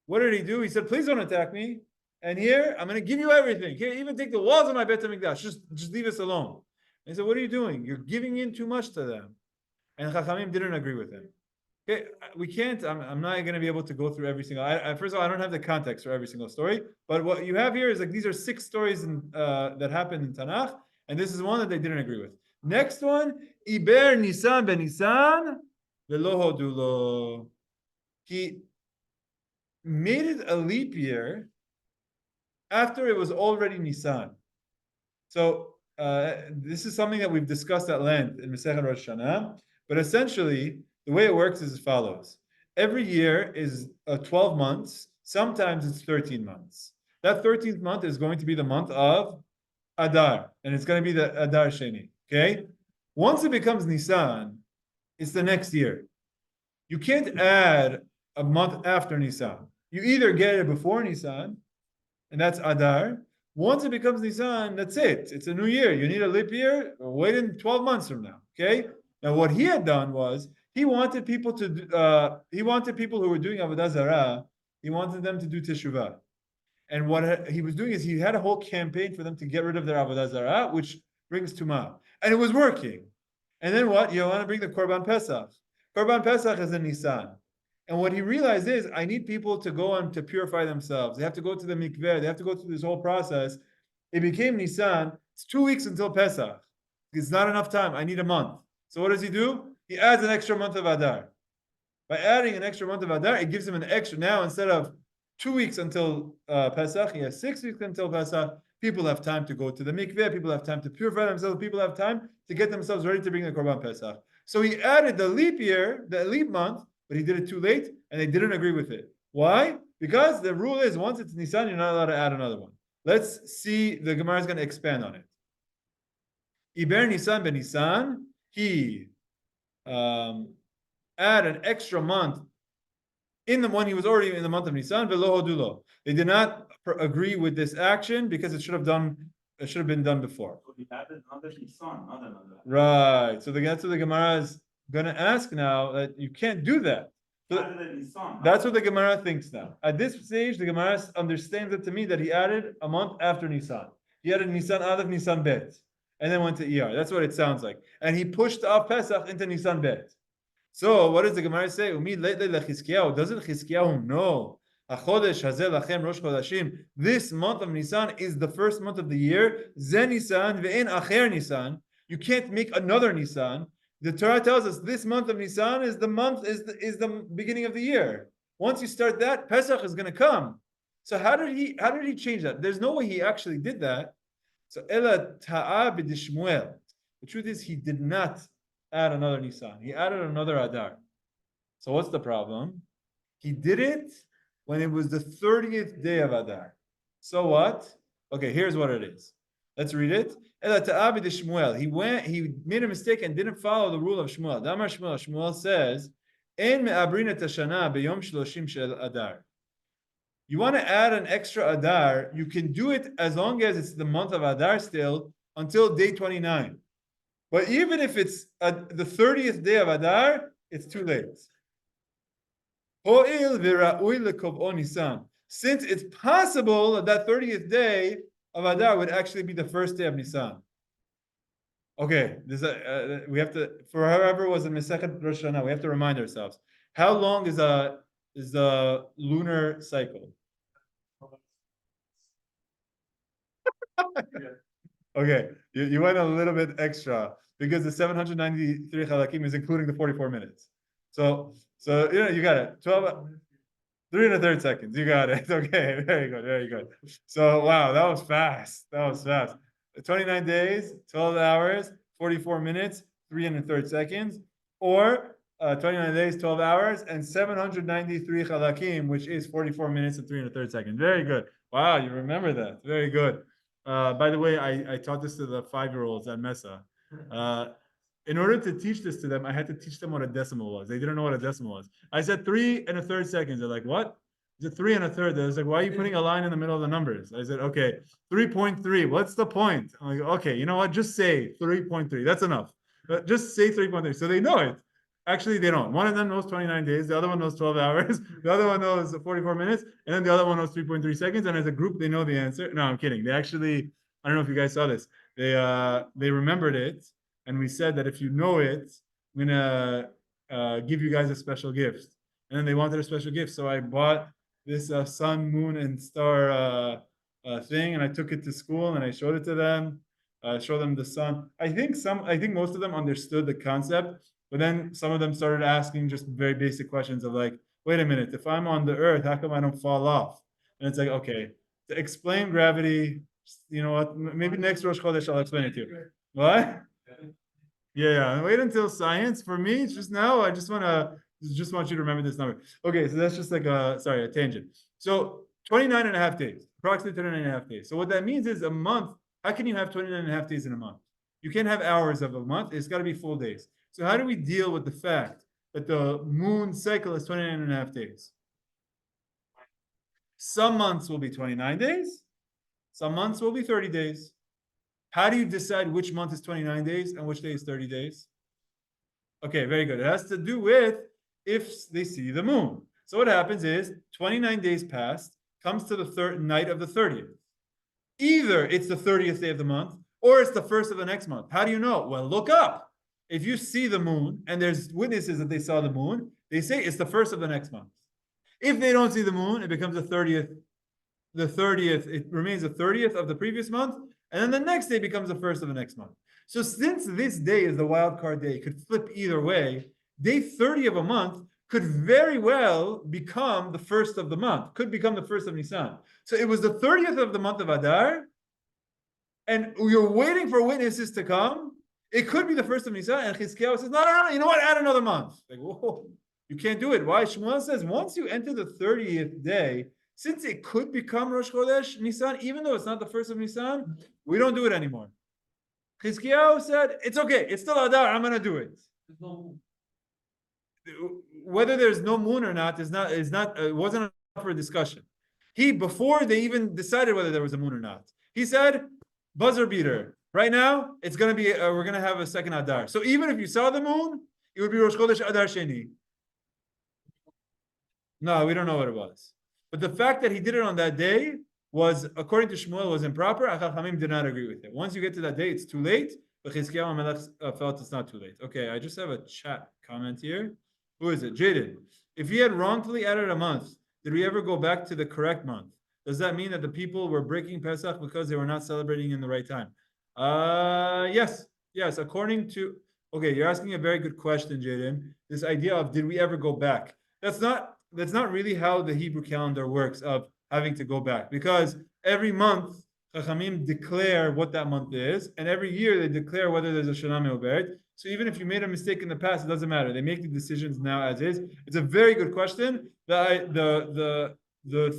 What did he do? He said, please don't attack me. And here, I'm going to give you everything. Here, even take the walls of my Beit HaMikdash. Just leave us alone. And he said, what are you doing? You're giving in too much to them. And Chachamim didn't agree with him. Okay, we can't, I'm not going to be able to go through every single, first of all, I don't have the context for every single story, but what you have here is like, these are 6 stories that happened in Tanakh, and this is one that they didn't agree with. Next one, Iber Nissan ben Nissan, velo hodulo. He made it a leap year after it was already Nissan. So this is something that we've discussed at length in Masechet Rosh Hashanah, but essentially, the way it works is as follows. Every year is 12 months. Sometimes it's 13 months. That 13th month is going to be the month of Adar, and it's going to be the Adar Sheni. Okay? Once it becomes Nisan, it's the next year. You can't add a month after Nisan. You either get it before Nisan, and that's Adar. Once it becomes Nisan, that's it. It's a new year. You need a leap year, wait in 12 months from now. Okay? Now, what he had done was, he wanted people who were doing Avodah Zarah, he wanted them to do Teshuvah. And what he was doing is he had a whole campaign for them to get rid of their Avodah Zarah, which brings Tumah. And it was working. And then what? You want to bring the Korban Pesach. Korban Pesach is in Nisan. And what he realized is, I need people to go on to purify themselves. They have to go to the mikveh. They have to go through this whole process. It became Nisan. It's 2 weeks until Pesach. It's not enough time. I need a month. So what does he do? He adds an extra month of Adar. By adding an extra month of Adar, it gives him an extra. Now, instead of 2 weeks until Pesach, he has 6 weeks until Pesach. People have time to go to the mikveh. People have time to purify themselves. People have time to get themselves ready to bring the Korban Pesach. So he added the leap year, the leap month, but he did it too late, and they didn't agree with it. Why? Because the rule is, once it's Nisan, you're not allowed to add another one. Let's see, the Gemara is going to expand on it. Iber Nisan ben Nisan, he add an extra month in the one he was already in the month of Nisan, velo hodulo. They did not agree with this action because it should have been done before. So he added another Nissan, not another. Right. So that's what the Gemara is going to ask now, that you can't do that. So Added a Nissan. that's what the Gemara thinks now. At this stage, the Gemara understands it to me that he added a month after Nisan. He added Nisan out of Nisan Bet, and then went to ER. That's what it sounds like. And he pushed off Pesach into Nisan Bet. So what does the Gemara say? Doesn't Chizkiyahu know? This month of Nisan is the first month of the year. Zen Nisan ve'en acher Nisan. You can't make another Nisan. The Torah tells us this month of Nisan is the beginning of the year. Once you start that, Pesach is going to come. So how did he change that? There's no way he actually did that. So Ela ta'a b'dishmuel. The truth is, he did not add another Nisan. He added another Adar. So what's the problem? He did it when it was the 30th day of Adar. So what? Okay, here's what it is. Let's read it. He made a mistake and didn't follow the rule of Shmuel. Damar Shmuel. Shmuel says, "En me'abrin et hashana b'yom shloshim shel Adar." You want to add an extra Adar, you can do it as long as it's the month of Adar still until day 29. But even if it's the 30th day of Adar, it's too late. Since it's possible that 30th day of Adar would actually be the first day of Nisan. Okay, we have to, for whoever was in Masechet Rosh Hashanah, we have to remind ourselves. How long is the lunar cycle? Okay, you went a little bit extra because the 793 halakim is including the 44 minutes. So you got it. 12, 3 1/3 seconds. You got it. Okay, very good, very good. So wow, that was fast. That was fast. 29 days, 12 hours, 44 minutes, 3 1/3 seconds, or 29 days, 12 hours, and 793 halakim, which is 44 minutes and 3 1/3 seconds. Very good. Wow, you remember that. Very good. By the way, I taught this to the 5-year-olds at Mesa. In order to teach this to them, I had to teach them what a decimal was. They didn't know what a decimal was. I said 3 1/3 seconds. They're like, what? I said 3 1/3. They're like, why are you putting a line in the middle of the numbers? I said, okay, 3.3. What's the point? I'm like, okay, you know what? Just say 3.3. That's enough. But just say 3.3. So they know it. Actually, they don't. One of them knows 29 days. The other one knows 12 hours. The other one knows 44 minutes. And then the other one knows 3.3 seconds. And as a group, they know the answer. No, I'm kidding. They actually, I don't know if you guys saw this. They remembered it. And we said that if you know it, I'm going to give you guys a special gift. And then they wanted a special gift. So I bought this sun, moon, and star thing. And I took it to school and I showed it to them. Show them the sun. I think most of them understood the concept. But then some of them started asking just very basic questions of like, wait a minute, if I'm on the earth, how come I don't fall off? And it's like, okay, to explain gravity, you know what, maybe next Rosh Chodesh I'll explain it to you. What? Yeah, wait until science. For me, it's just now, I just want you to remember this number. Okay, so that's just like a tangent. So 29 and a half days, approximately 29 and a half days. So what that means is a month, how can you have 29 and a half days in a month? You can't have hours of a month, it's got to be full days. So how do we deal with the fact that the moon cycle is 29 and a half days? Some months will be 29 days. Some months will be 30 days. How do you decide which month is 29 days and which day is 30 days? Okay, very good. It has to do with if they see the moon. So what happens is 29 days passed, comes to the night of the 30th. Either it's the 30th day of the month or it's the first of the next month. How do you know? Well, look up. If you see the moon and there's witnesses that they saw the moon, they say it's the first of the next month. If they don't see the moon, it becomes the 30th. The 30th, it remains the 30th of the previous month, and then the next day becomes the first of the next month. So since this day is the wild card day, it could flip either way. Day 30 of a month could very well become the first of the month, could become the first of Nissan. So it was the 30th of the month of Adar, and you're waiting for witnesses to come. It could be the first of Nissan, and Chizkiyahu says, no, you know what, add another month. Like, whoa, you can't do it. Why? Shmuel says, once you enter the 30th day, since it could become Rosh Chodesh Nissan, even though it's not the first of Nissan, we don't do it anymore. Chizkiyahu said, it's okay, it's still Adar, I'm going to do it. Whether there's no moon or not it wasn't up for discussion. Before they even decided whether there was a moon or not, he said, buzzer beater. Right now, it's going to be, we're going to have a second Adar. So even if you saw the moon, it would be Rosh Chodesh Adar Sheni. No, we don't know what it was. But the fact that he did it on that day was, according to Shmuel, was improper. Chachamim did not agree with it. Once you get to that day, it's too late. But Chizkiyahu Hamelech felt it's not too late. Okay, I just have a chat comment here. Who is it? Jaden. If he had wrongfully added a month, did we ever go back to the correct month? Does that mean that the people were breaking Pesach because they were not celebrating in the right time? Yes. According to, okay, you're asking a very good question, Jaden. This idea of did we ever go back? That's not really how the Hebrew calendar works of having to go back, because every month chachamim declare what that month is, and every year they declare whether there's a Shunamite Obed. So even if you made a mistake in the past, it doesn't matter. They make the decisions now as is. It's a very good question. The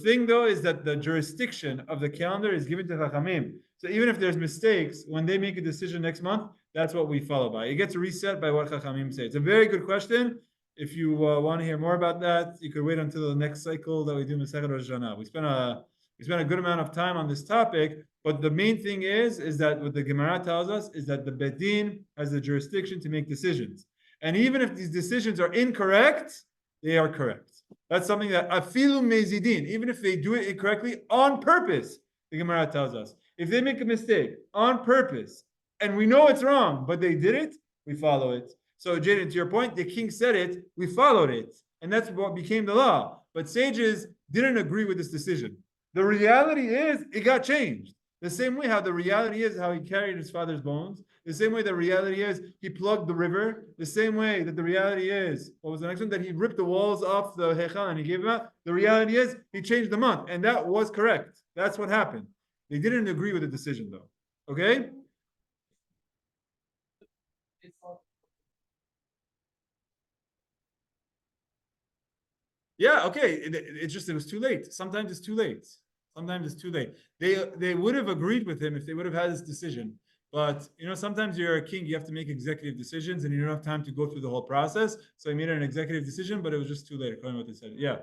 thing though is that the jurisdiction of the calendar is given to chachamim. So even if there's mistakes, when they make a decision next month, that's what we follow by. It gets reset by what chachamim say. It's a very good question. If you want to hear more about that, you could wait until the next cycle that we do Masechet Rosh Hashanah. We spent a good amount of time on this topic, but the main thing is that what the Gemara tells us is that the Beit Din has the jurisdiction to make decisions. And even if these decisions are incorrect, they are correct. That's something that afilu mezidin, even if they do it incorrectly on purpose, the Gemara tells us. If they make a mistake on purpose, and we know it's wrong, but they did it, we follow it. So, Jaden, to your point, the king said it, we followed it, and that's what became the law. But sages didn't agree with this decision. The reality is, it got changed. The same way how the reality is how he carried his father's bones. The same way the reality is he plugged the river. The same way that the reality is, what was the next one? That he ripped the walls off the Heichal and he gave them out. The reality is he changed the month. And that was correct. That's what happened. They didn't agree with the decision though. Okay? Yeah, okay. It was too late. Sometimes it's too late. Sometimes it's too late. They would have agreed with him if they would have had this decision. But sometimes you're a king, you have to make executive decisions, and you don't have time to go through the whole process. So he made an executive decision, but it was just too late, according to what they said. Yeah.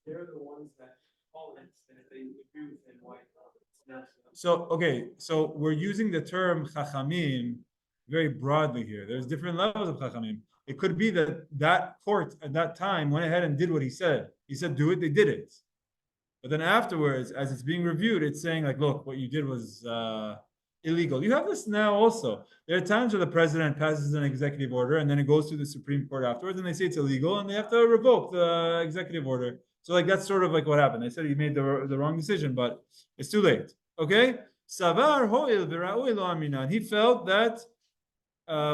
They're the ones that call it, and if they agree with him, why? So we're using the term chachamim very broadly here. There's different levels of chachamim. It could be that court at that time went ahead and did what he said. He said, do it, they did it. But then afterwards, as it's being reviewed, it's saying like, look, what you did was illegal. You have this now also. There are times where the president passes an executive order and then it goes to the Supreme Court afterwards and they say it's illegal and they have to revoke the executive order. So like that's sort of like what happened. They said he made the wrong decision, but it's too late. Okay? Savar ho'il v'ra'ui lo aminan. He felt that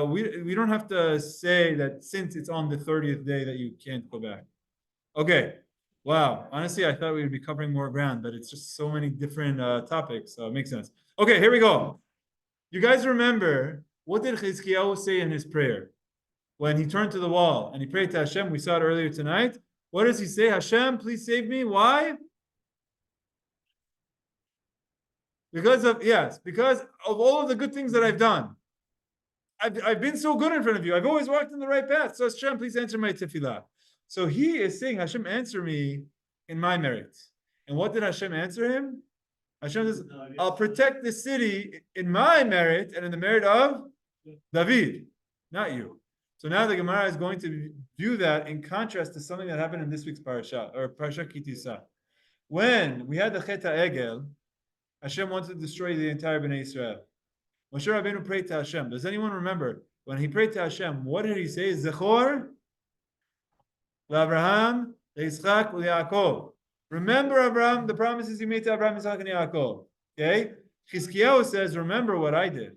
we don't have to say that since it's on the 30th day that you can't go back. Okay. Wow. Honestly, I thought we would be covering more ground, but it's just so many different topics, so it makes sense. Okay, here we go. You guys remember, what did Chizkiyahu say in his prayer? When he turned to the wall and he prayed to Hashem, we saw it earlier tonight. What does he say? Hashem, please save me. Why? Because of all of the good things that I've done. I've been so good in front of you. I've always walked in the right path. So Hashem, please answer my tefillah. So he is saying, Hashem, answer me in my merit. And what did Hashem answer him? Hashem says, I'll protect the city in my merit and in the merit of David, not you. So now the Gemara is going to view that in contrast to something that happened in this week's parasha, or Parasha Kitisa. When we had the Chet HaEgel, Hashem wanted to destroy the entire Bnei Israel. Moshe Rabbeinu prayed to Hashem. Does anyone remember? When he prayed to Hashem, what did he say? Zechor Abraham, Yitzchak, Yaakov. Remember Abraham, the promises he made to Abraham, Yitzchak, and Yaakov. Okay? Chizkiyahu says, remember what I did.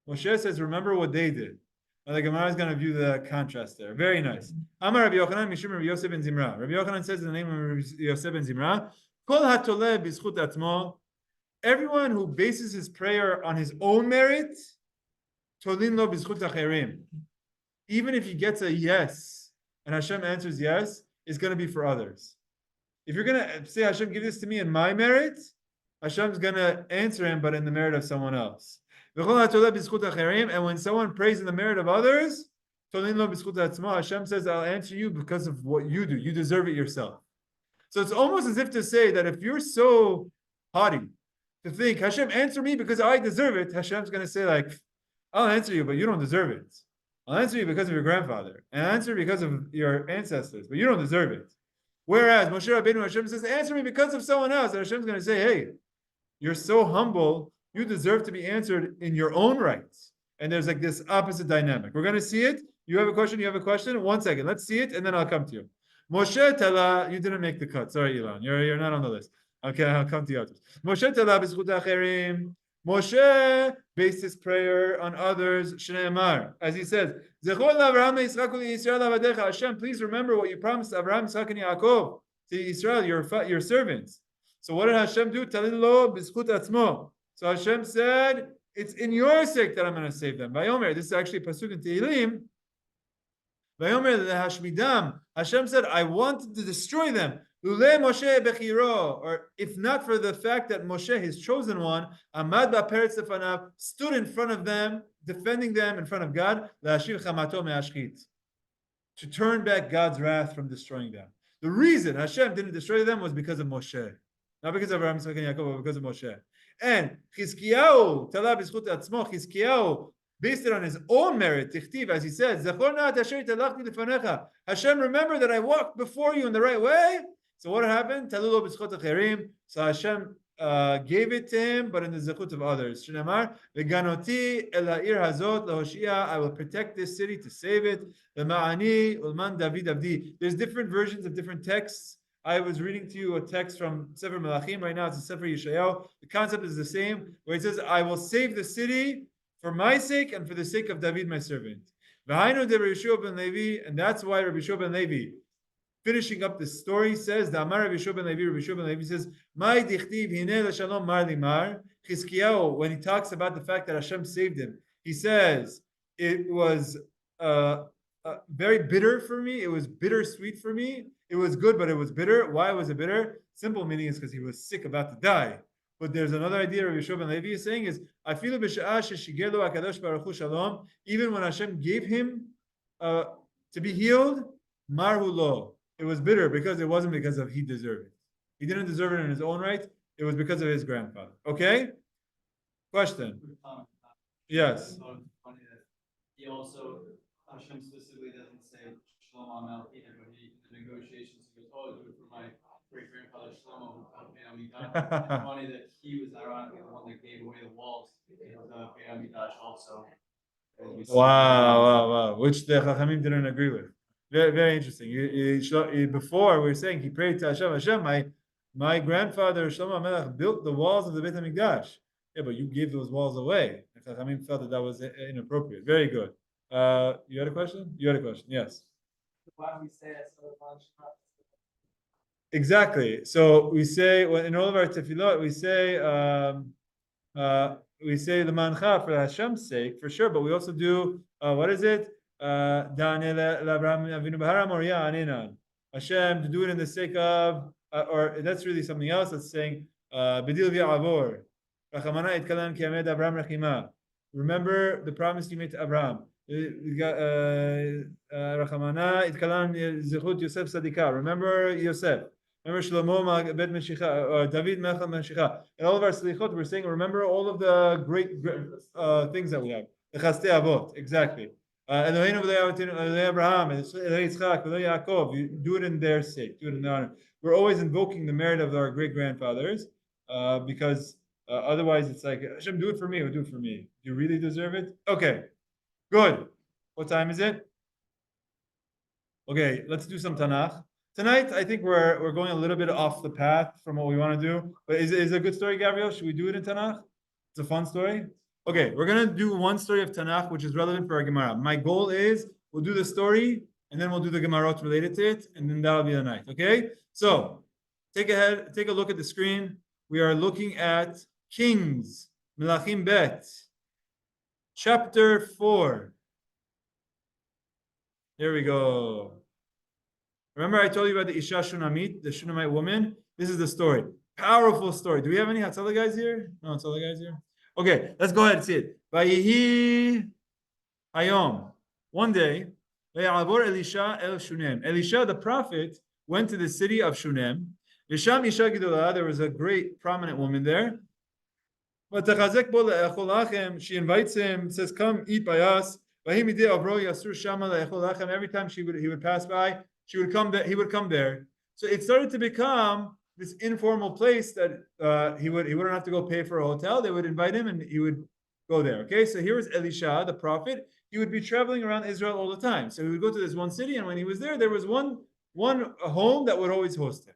Moshe says, remember what they did. Now the Gemara is going to view the contrast there. Very nice. Amar Rabbi Yochanan, Mishum Rabbi Yosef ben Zimra. Rabbi Yochanan says in the name of Rabbi Yosef ben Zimra, Kol hatoleh b'zchut atzmo. Everyone who bases his prayer on his own merit, tolin lo b'zchut acherim. Even if he gets a yes, and Hashem answers yes, is going to be for others. If you're going to say, Hashem, give this to me in my merit, Hashem's going to answer him, but in the merit of someone else. And when someone prays in the merit of others, Hashem says, I'll answer you because of what you do. You deserve it yourself. So it's almost as if to say that if you're so haughty to think, Hashem, answer me because I deserve it, Hashem's going to say, like, I'll answer you, but you don't deserve it. I'll answer you because of your grandfather, and I'll answer you because of your ancestors, but you don't deserve it. Whereas Moshe Rabbeinu, Hashem says, answer me because of someone else, and Hashem's going to say, hey, you're so humble, you deserve to be answered in your own rights. And there's like this opposite dynamic. We're going to see it. You have a question? 1 second. Let's see it, and then I'll come to you. Moshe Tala, you didn't make the cut. Sorry, Elon. You're not on the list. Okay, I'll come to you after. Moshe Tala b'zchut acherim. Moshe based his prayer on others, Shneimar, as he says, Hashem, please remember what you promised Abraham, Yitzchak, and Yaakov to Israel, your servants. So what did Hashem do? So Hashem said, it's in your sake that I'm going to save them. Vayomer, this is actually Pasuk in Tehillim. Vayomer Hashmidam. Hashem said, I wanted to destroy them. Lule Moshe bechiro, or if not for the fact that Moshe, his chosen one, Amad ba'peretz lefanav, stood in front of them, defending them in front of God, la'ashir chamato me'ashchit, to turn back God's wrath from destroying them. The reason Hashem didn't destroy them was because of Moshe, not because of Abraham, Yitzchak, and Yaakov, but because of Moshe. And Chizkiyahu, Tala b'zchut atzmo, Chizkiyahu based it on his own merit, Tichtiv, as he said, Hashem, remember that I walked before you in the right way. So what happened? So Hashem gave it to him, but in the zechut of others. Shunamite, v'ganoti el ha'ir hazot lahoshia. I will protect this city to save it. V'ma'ani ulman David avdi. There's different versions of different texts I was reading to you a text from Sefer Melachim. Right now, it's a Sefer Yeshayahu. The concept is the same, where it says, "I will save the city for my sake and for the sake of David, my servant." V'hainu de Rabbi Yeshua ben Levi, and that's why Rabbi Yeshua ben Levi, finishing up the story, says, "The Amar Rabbi Yeshua ben Levi says, "My dichtiv hine l'shalom mar limar." Chizkiyahu, when he talks about the fact that Hashem saved him, he says it was very bitter for me. It was bittersweet for me. It was good, but it was bitter. Why was it bitter? Simple meaning is because he was sick, about to die. But there's another idea Rabbi Yeshua ben Levi is saying is, I feel shalom, even when Hashem gave him to be healed, marhu lo. It was bitter because it wasn't because of he deserved it. He didn't deserve it in his own right. It was because of his grandfather. Okay? Question. Yes. Funny that he also, Hashem specifically doesn't say Shlomo Hamelech, but he, in the negotiations, he goes, "Oh, do it for my great grandfather Shlomo who taught Beit HaMikdash." It's funny that he was ironically the one that gave away the walls of Beit HaMikdash also. Wow. Which the chachamim didn't agree with. Very, very interesting. Before we were saying he prayed to Hashem, my grandfather Shlomo Hamelech built the walls of the Beit HaMikdash. Yeah, but you gave those walls away. The chachamim felt that was inappropriate. Very good. You had a question? You had a question, yes. Why do we say that so much? Exactly. So we say, in all of our tefillot, we say the mancha for Hashem's sake, for sure, but we also do, what is it? Hashem, to do it in the sake of, or that's really something else. That's saying, Bidil v'avor. Remember the promise you made to Abraham. Remember Yosef. Remember Shlomo Bet Meshicha, David Melech Meshicha. In all of our slichot, we're saying, remember all of the great things that we have. The Chastei Avot, exactly. Eloheinu v'Eloi Abraham, Eloi Yitzchak, Eloi Yaakov. You do it in their sake, do it in their honor. We're always invoking the merit of our great grandfathers, because otherwise it's like, Hashem, do it for me, or do it for me. Do you really deserve it? Okay, good. What time is it? Okay, let's do some Tanakh. Tonight, I think we're going a little bit off the path from what we want to do. But is it a good story, Gabriel? Should we do it in Tanakh? It's a fun story. Okay, we're going to do one story of Tanakh, which is relevant for our Gemara. My goal is we'll do the story, and then we'll do the Gemarot related to it, and then that'll be the night. Okay? So, take a look at the screen. We are looking at Kings, Melachim Bet, chapter 4. There we go. Remember I told you about the Isha Shunamite, the Shunamite woman? This is the story. Powerful story. Do we have any Hatzalah guys here? No Hatzalah guys here? Okay, let's go ahead and see it. Vayihi Hayom. One day, Elisha el Shunem. Elisha, the prophet, went to the city of Shunem. Visham Isha Gidolah, there was a great prominent woman there. She invites him, says, "Come eat by us." Every time he would pass by, he would come there. So it started to become this informal place that he wouldn't have to go pay for a hotel. They would invite him and he would go there. Okay, so here was Elisha, the prophet. He would be traveling around Israel all the time. So he would go to this one city, and when he was there was one home that would always host him.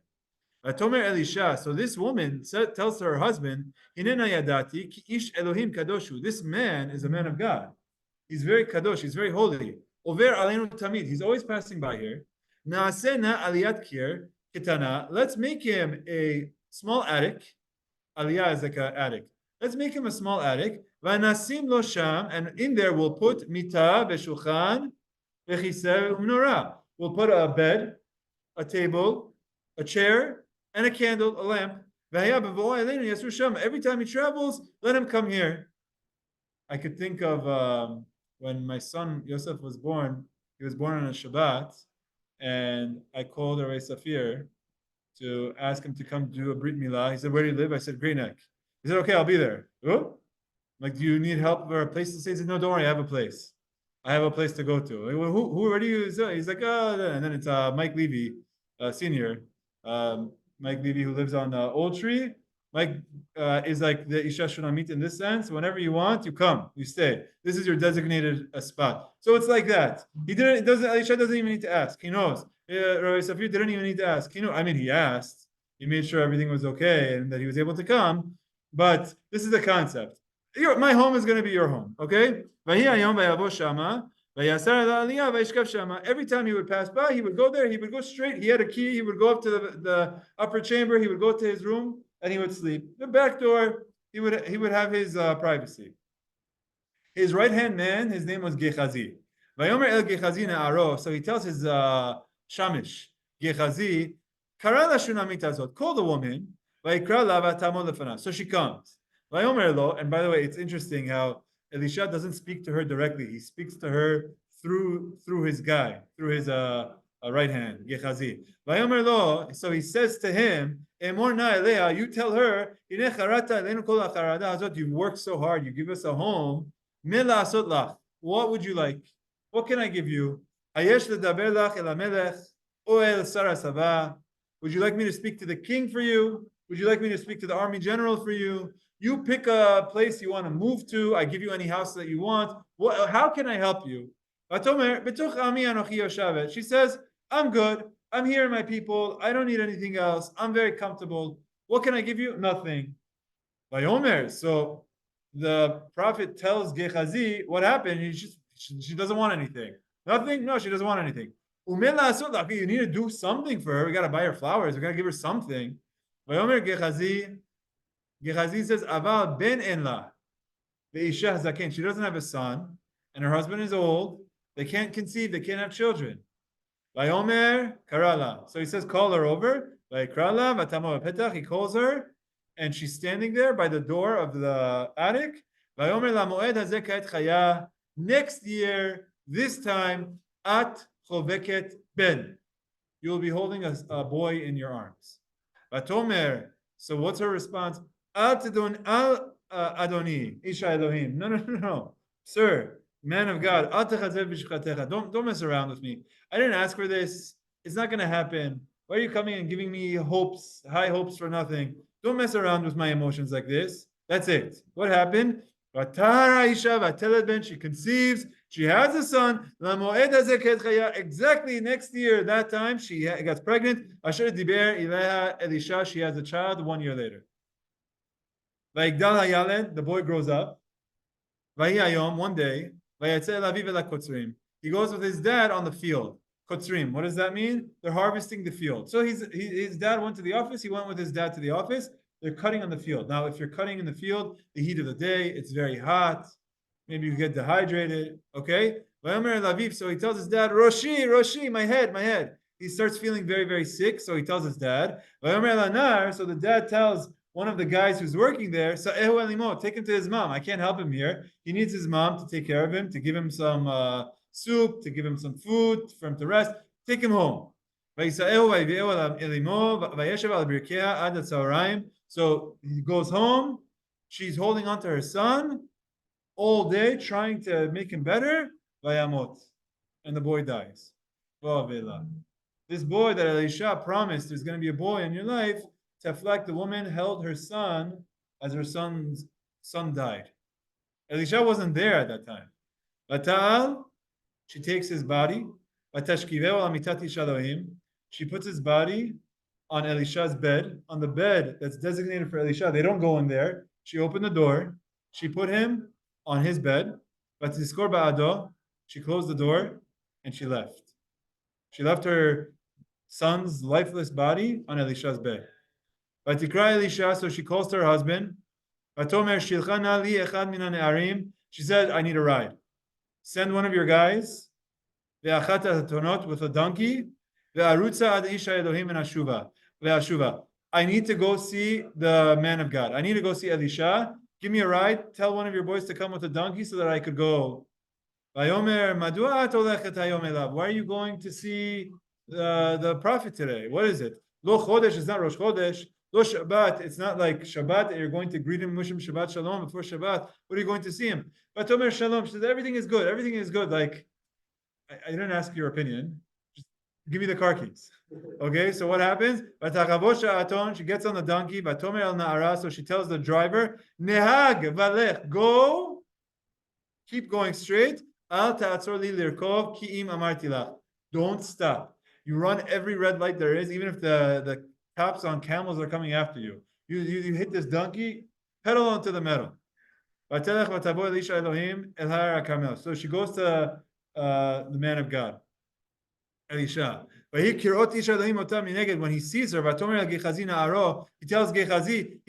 Tomer Elisha. So this woman tells her husband, "Hinena yadati ki ish Elohim kadoshu." This man is a man of God. He's very kadosh. He's very holy. Over aleinu tamid. He's always passing by here. Naasena aliyat kir kitana. Let's make him a small attic. Aliyah is like an attic. Let's make him a small attic. Vanasim lo sham, and in there we'll put mita v'shulchan v'chiser u'menorah. We'll put a bed, a table, a chair, and a candle, a lamp. Every time he travels, let him come here. I could think of when my son Yosef was born. He was born on a Shabbat, and I called Rabbi Safir to ask him to come do a Brit Milah. He said, "Where do you live?" I said, "Great Neck." He said, "Okay, I'll be there." Oh? I'm like, "Do you need help or a place to stay?" He said, "No, don't worry, I have a place. I have a place to go to." Like, well, where do you? He's like, "Oh," and then it's Mike Levy, senior. Mike Levy, who lives on Old Tree. is like the Isha Shunamite in this sense. Whenever you want, you come, you stay. This is your designated spot. So it's like that. Elisha doesn't even need to ask. He knows. Rabbi Safir didn't even need to ask. He asked. He made sure everything was okay and that he was able to come. But this is the concept. My home is going to be your home. Okay? Every time he would pass by, he would go there. He would go straight. He had a key. He would go up to the upper chamber. He would go to his room and he would sleep. The back door, he would have his privacy. His right hand man, his name was Gehazi. So he tells his Shamish, Gehazi, call the woman. So she comes. And by the way, it's interesting how Elisha doesn't speak to her directly. He speaks to her through his guy, through his right hand, Gehazi. So he says to him, you tell her, you've worked so hard, you give us a home. What would you like? What can I give you? Would you like me to speak to the king for you? Would you like me to speak to the army general for you? You pick a place you want to move to. I give you any house that you want. How can I help you? She says, I'm good. I'm here, my people. I don't need anything else. I'm very comfortable. What can I give you? Nothing. So the prophet tells Gehazi what happened. She doesn't want anything. Nothing? No, she doesn't want anything. You need to do something for her. We got to buy her flowers. We got to give her something. Gehazi says, Aval ben enla. She doesn't have a son, and her husband is old. They can't conceive. They can't have children. Karala. So he says, call her over. He calls her, and she's standing there by the door of the attic. Next year, this time, at choveket ben. You will be holding a boy in your arms. So what's her response? Adoni, Isha Elohim. No. Sir, man of God, don't mess around with me. I didn't ask for this. It's not going to happen. Why are you coming and giving me high hopes for nothing? Don't mess around with my emotions like this. That's it. What happened? She conceives. She has a son. Exactly next year, that time, she gets pregnant. Elisha, she has a child 1 year later. The boy grows up. One day, he goes with his dad on the field. Kotzrim. What does that mean? They're harvesting the field. So his dad went to the office. He went with his dad to the office. They're cutting on the field. Now, if you're cutting in the field, the heat of the day, it's very hot. Maybe you get dehydrated. Okay? So he tells his dad, Roshi, my head. He starts feeling very, very sick. So he tells his dad. So the dad tells one of the guys who's working there, take him to his mom. I can't help him here. He needs his mom to take care of him, to give him some soup, to give him some food, for him to rest. Take him home. So he goes home. She's holding on to her son all day, trying to make him better. And the boy dies. This boy that Elisha promised there's going to be a boy in your life, Teflak, the woman, held her son as her son's son died. Elisha wasn't there at that time. Batal, she takes his body. She puts his body on Elisha's bed, on the bed that's designated for Elisha. They don't go in there. She opened the door. She put him on his bed. She closed the door and she left. She left her son's lifeless body on Elisha's bed. Elisha, so she calls to her husband. She said, I need a ride. Send one of your guys with a donkey. I need to go see the man of God. I need to go see Elisha. Give me a ride. Tell one of your boys to come with a donkey so that I could go. Why are you going to see the prophet today? What is it? Lo Chodesh is not Rosh Chodesh. Lo Shabbat. It's not like Shabbat that you're going to greet him, Mushim Shabbat Shalom before Shabbat. What are you going to see him? But Tomer Shalom. She says everything is good. Everything is good. Like I didn't ask your opinion. Just give me the car keys. Okay, so what happens? She gets on the donkey, so she tells the driver, Nehag valech, go, keep going straight. Al ta'atzor li lirkov ki im amarti lach. Don't stop. You run every red light there is, even if the cops on camels are coming after you. You hit this donkey, pedal onto the metal. So she goes to the man of God, Elisha. When he sees her, he tells Gehazi,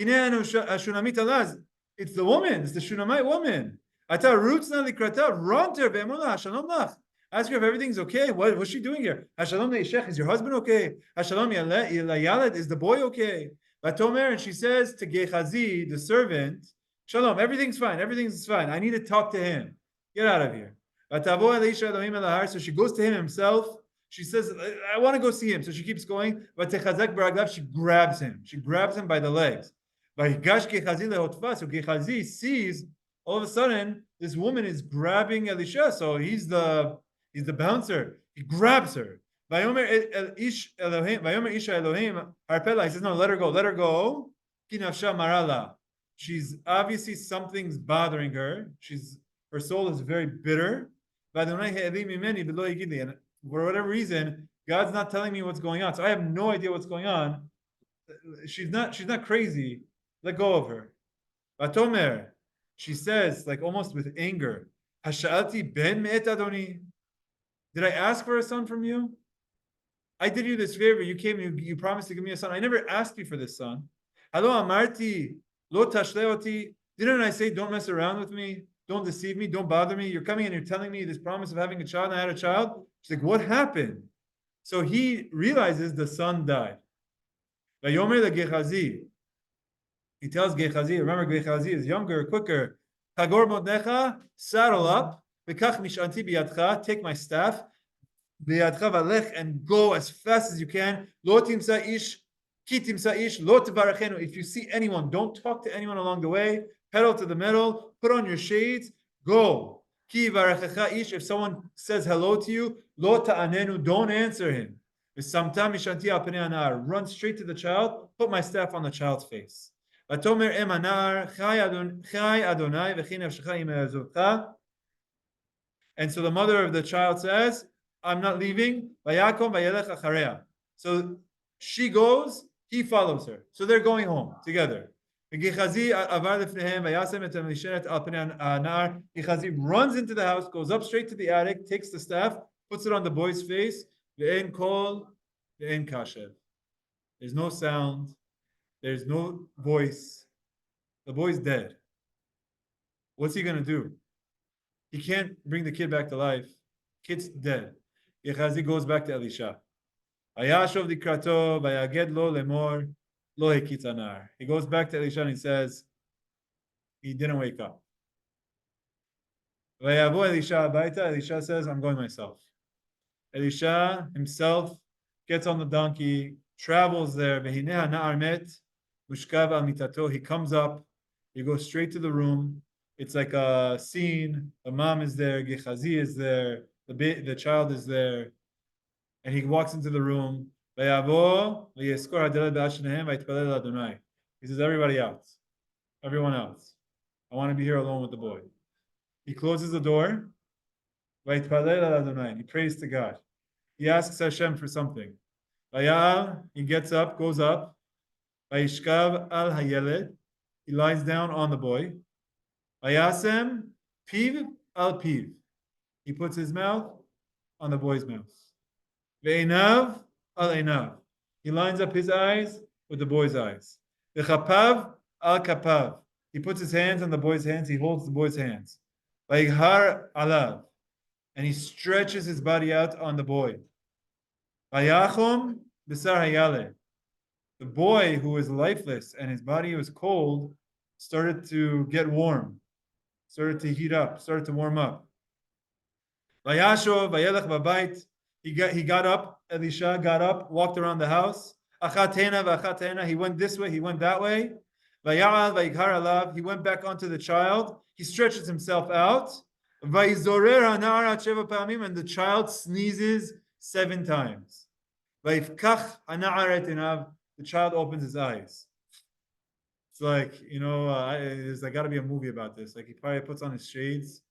it's the woman, it's the Shunamite woman. Run to her, ask her if everything's okay. What's she doing here? Is your husband okay? Is the boy okay? And she says to Gehazi, the servant, Shalom, everything's fine, I need to talk to him. Get out of here. So she goes to him himself. She says, I want to go see him. So she keeps going. She grabs him. She grabs him by the legs. So Gehazi sees, all of a sudden, this woman is grabbing Elisha. So he's the bouncer. He grabs her. He says, no, let her go. She's obviously, something's bothering her. Her soul is very bitter. And for whatever reason, God's not telling me what's going on. So I have no idea what's going on. She's not crazy. Let go of her. Vatomer, she says, like almost with anger, Hasha'ati ben me'et adoni. Did I ask for a son from you? I did you this favor. You came, you promised to give me a son. I never asked you for this son. Hello, amarti, lo tashleoti. Didn't I say, don't mess around with me? Don't deceive me. Don't bother me. You're coming and you're telling me this promise of having a child, and I had a child. She's like, what happened? So he realizes the son died. Vayomer the Gehazi. He tells Gehazi, remember Gehazi is younger, quicker. Hagor modnecha, saddle up. V'kach mishanti biyadcha, take my staff. Biyadcha valech, and go as fast as you can. Lo timsa ish, ki timsa ish, lo tevarachenu. If you see anyone, don't talk to anyone along the way. Pedal to the metal, put on your shades, go. Ki varachecha ish, if someone says hello to you, lo ta'anenu, don't answer him. V'samta mishanti al penei anar, run straight to the child, put my staff on the child's face. V'tomer em anar, chai Adonai, v'chi nefshecha im e'ezotcha. And so the mother of the child says, I'm not leaving. Vayakom vayelech achareya. So she goes, he follows her. So they're going home together. Gehazi runs into the house, goes up straight to the attic, takes the staff, puts it on the boy's face. Ve'en kol, ve'en kashev. There's no sound. There's no voice. The boy's dead. What's he going to do? He can't bring the kid back to life. Kid's dead. Gehazi goes back to Elisha. Ayashov dikrato, vayaged lo lemor. He goes back to Elisha and he says, he didn't wake up. Elisha says, I'm going myself. Elisha himself gets on the donkey, travels there. He comes up, he goes straight to the room. It's like a scene. The mom is there, Gehazi is there, the child is there, and he walks into the room. He says, everybody else, everyone else, I want to be here alone with the boy. He closes the door. He prays to God. He asks Hashem for something. He gets up, goes up. He lies down on the boy. Piv al piv. He puts his mouth on the boy's mouth. Ve'enav al enav. He lines up his eyes with the boy's eyes. Ve'chapav al kapav. He puts his hands on the boy's hands. He holds the boy's hands. Ve'ihar alav. And he stretches his body out on the boy. Vayachom b'sar hayale. The boy who was lifeless and his body was cold started to get warm, started to heat up, started to warm up. Vayashov vayelech babayit. He got up. Elisha got up, walked around the house. Achatena v'achatena. He went this way. He went that way. Vayal vayikhar alav. He went back onto the child. He stretches himself out. Vayizorer hanar at sheva pamim. And the child sneezes 7 times. Vayifkach hana'ar et einav. The child opens his eyes. It's like, there's got to be a movie about this. Like he probably puts on his shades,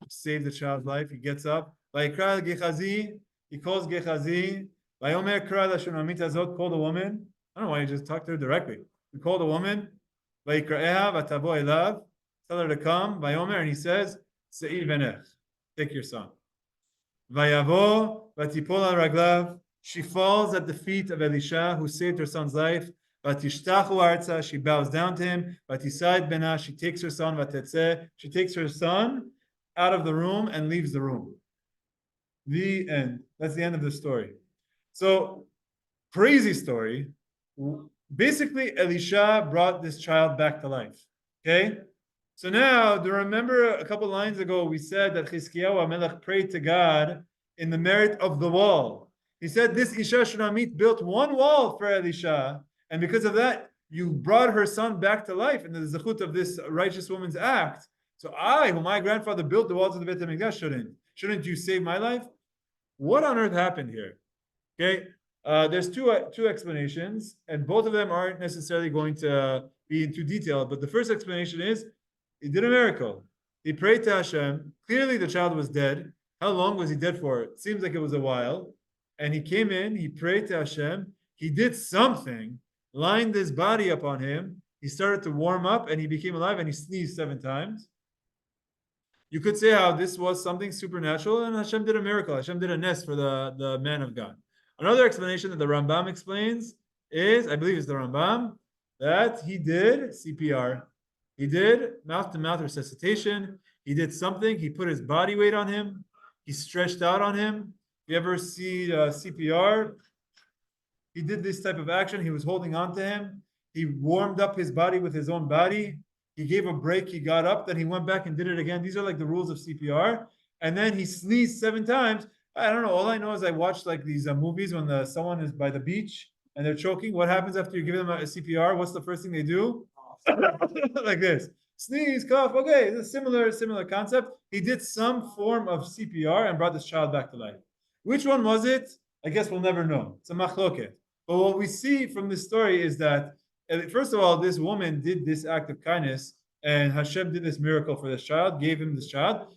save the child's life. He gets up. Vayikra Gechazi. He calls Gechazi. Vayomer kra la Shunamite azot. Call the woman. I don't know why he just talked to her directly. He called the woman. Vayikraeha vatavo elav. Tell her to come. Vayomer, and he says, Se'ir benech. Take your son. Vayavo vatipol al raglav. She falls at the feet of Elisha, who saved her son's life. Vatishtachu arza. She bows down to him. Vatisaid bena. She takes her son. Vatetzeh. She takes her son out of the room and leaves the room. The end. That's the end of the story. So, crazy story. Basically, Elisha brought this child back to life. Okay? So now, do you remember a couple lines ago, we said that Chizkiyahu Hamelech prayed to God in the merit of the wall. He said, this Isha Shunamite built one wall for Elisha, and because of that, you brought her son back to life, and the zechut of this righteous woman's act. So I, who my grandfather built the walls of the Beit HaMikdash, shouldn't you save my life? What on earth happened here? Okay, there's two explanations, and both of them aren't necessarily going to be into detail. But the first explanation is he did a miracle. He prayed to Hashem. Clearly, the child was dead. How long was he dead for? It seems like it was a while. And he came in. He prayed to Hashem. He did something. Lined his body up on him. He started to warm up, and he became alive. And he sneezed 7 times. You could say how this was something supernatural, and Hashem did a miracle. Hashem did a nest for the man of God. Another explanation that the Rambam explains is, I believe it's the Rambam, that he did CPR. He did mouth-to-mouth resuscitation. He did something. He put his body weight on him. He stretched out on him. If you ever see CPR, he did this type of action. He was holding on to him. He warmed up his body with his own body. He gave a break. He got up. Then he went back and did it again. These are like the rules of CPR. And then he sneezed 7 times. I don't know. All I know is I watched like these movies when someone is by the beach and they're choking. What happens after you give them a CPR? What's the first thing they do? Like this. Sneeze, cough. Okay, it's a similar concept. He did some form of CPR and brought this child back to life. Which one was it? I guess we'll never know. It's a machloket. But what we see from this story is that, first of all, this woman did this act of kindness, and Hashem did this miracle for this child, gave him this child.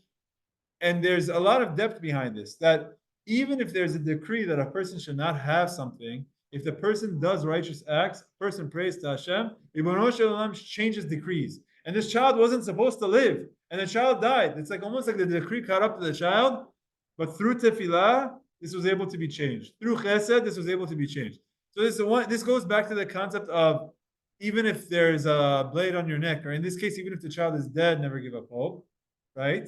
And there's a lot of depth behind this, that even if there's a decree that a person should not have something, if the person does righteous acts, person prays to Hashem, Ribono Shel Olam changes decrees. And this child wasn't supposed to live, and the child died. It's like almost like the decree caught up to the child, but through tefillah, this was able to be changed. Through chesed, this was able to be changed. So this goes back to the concept of even if there's a blade on your neck, or in this case, even if the child is dead, never give up hope, right?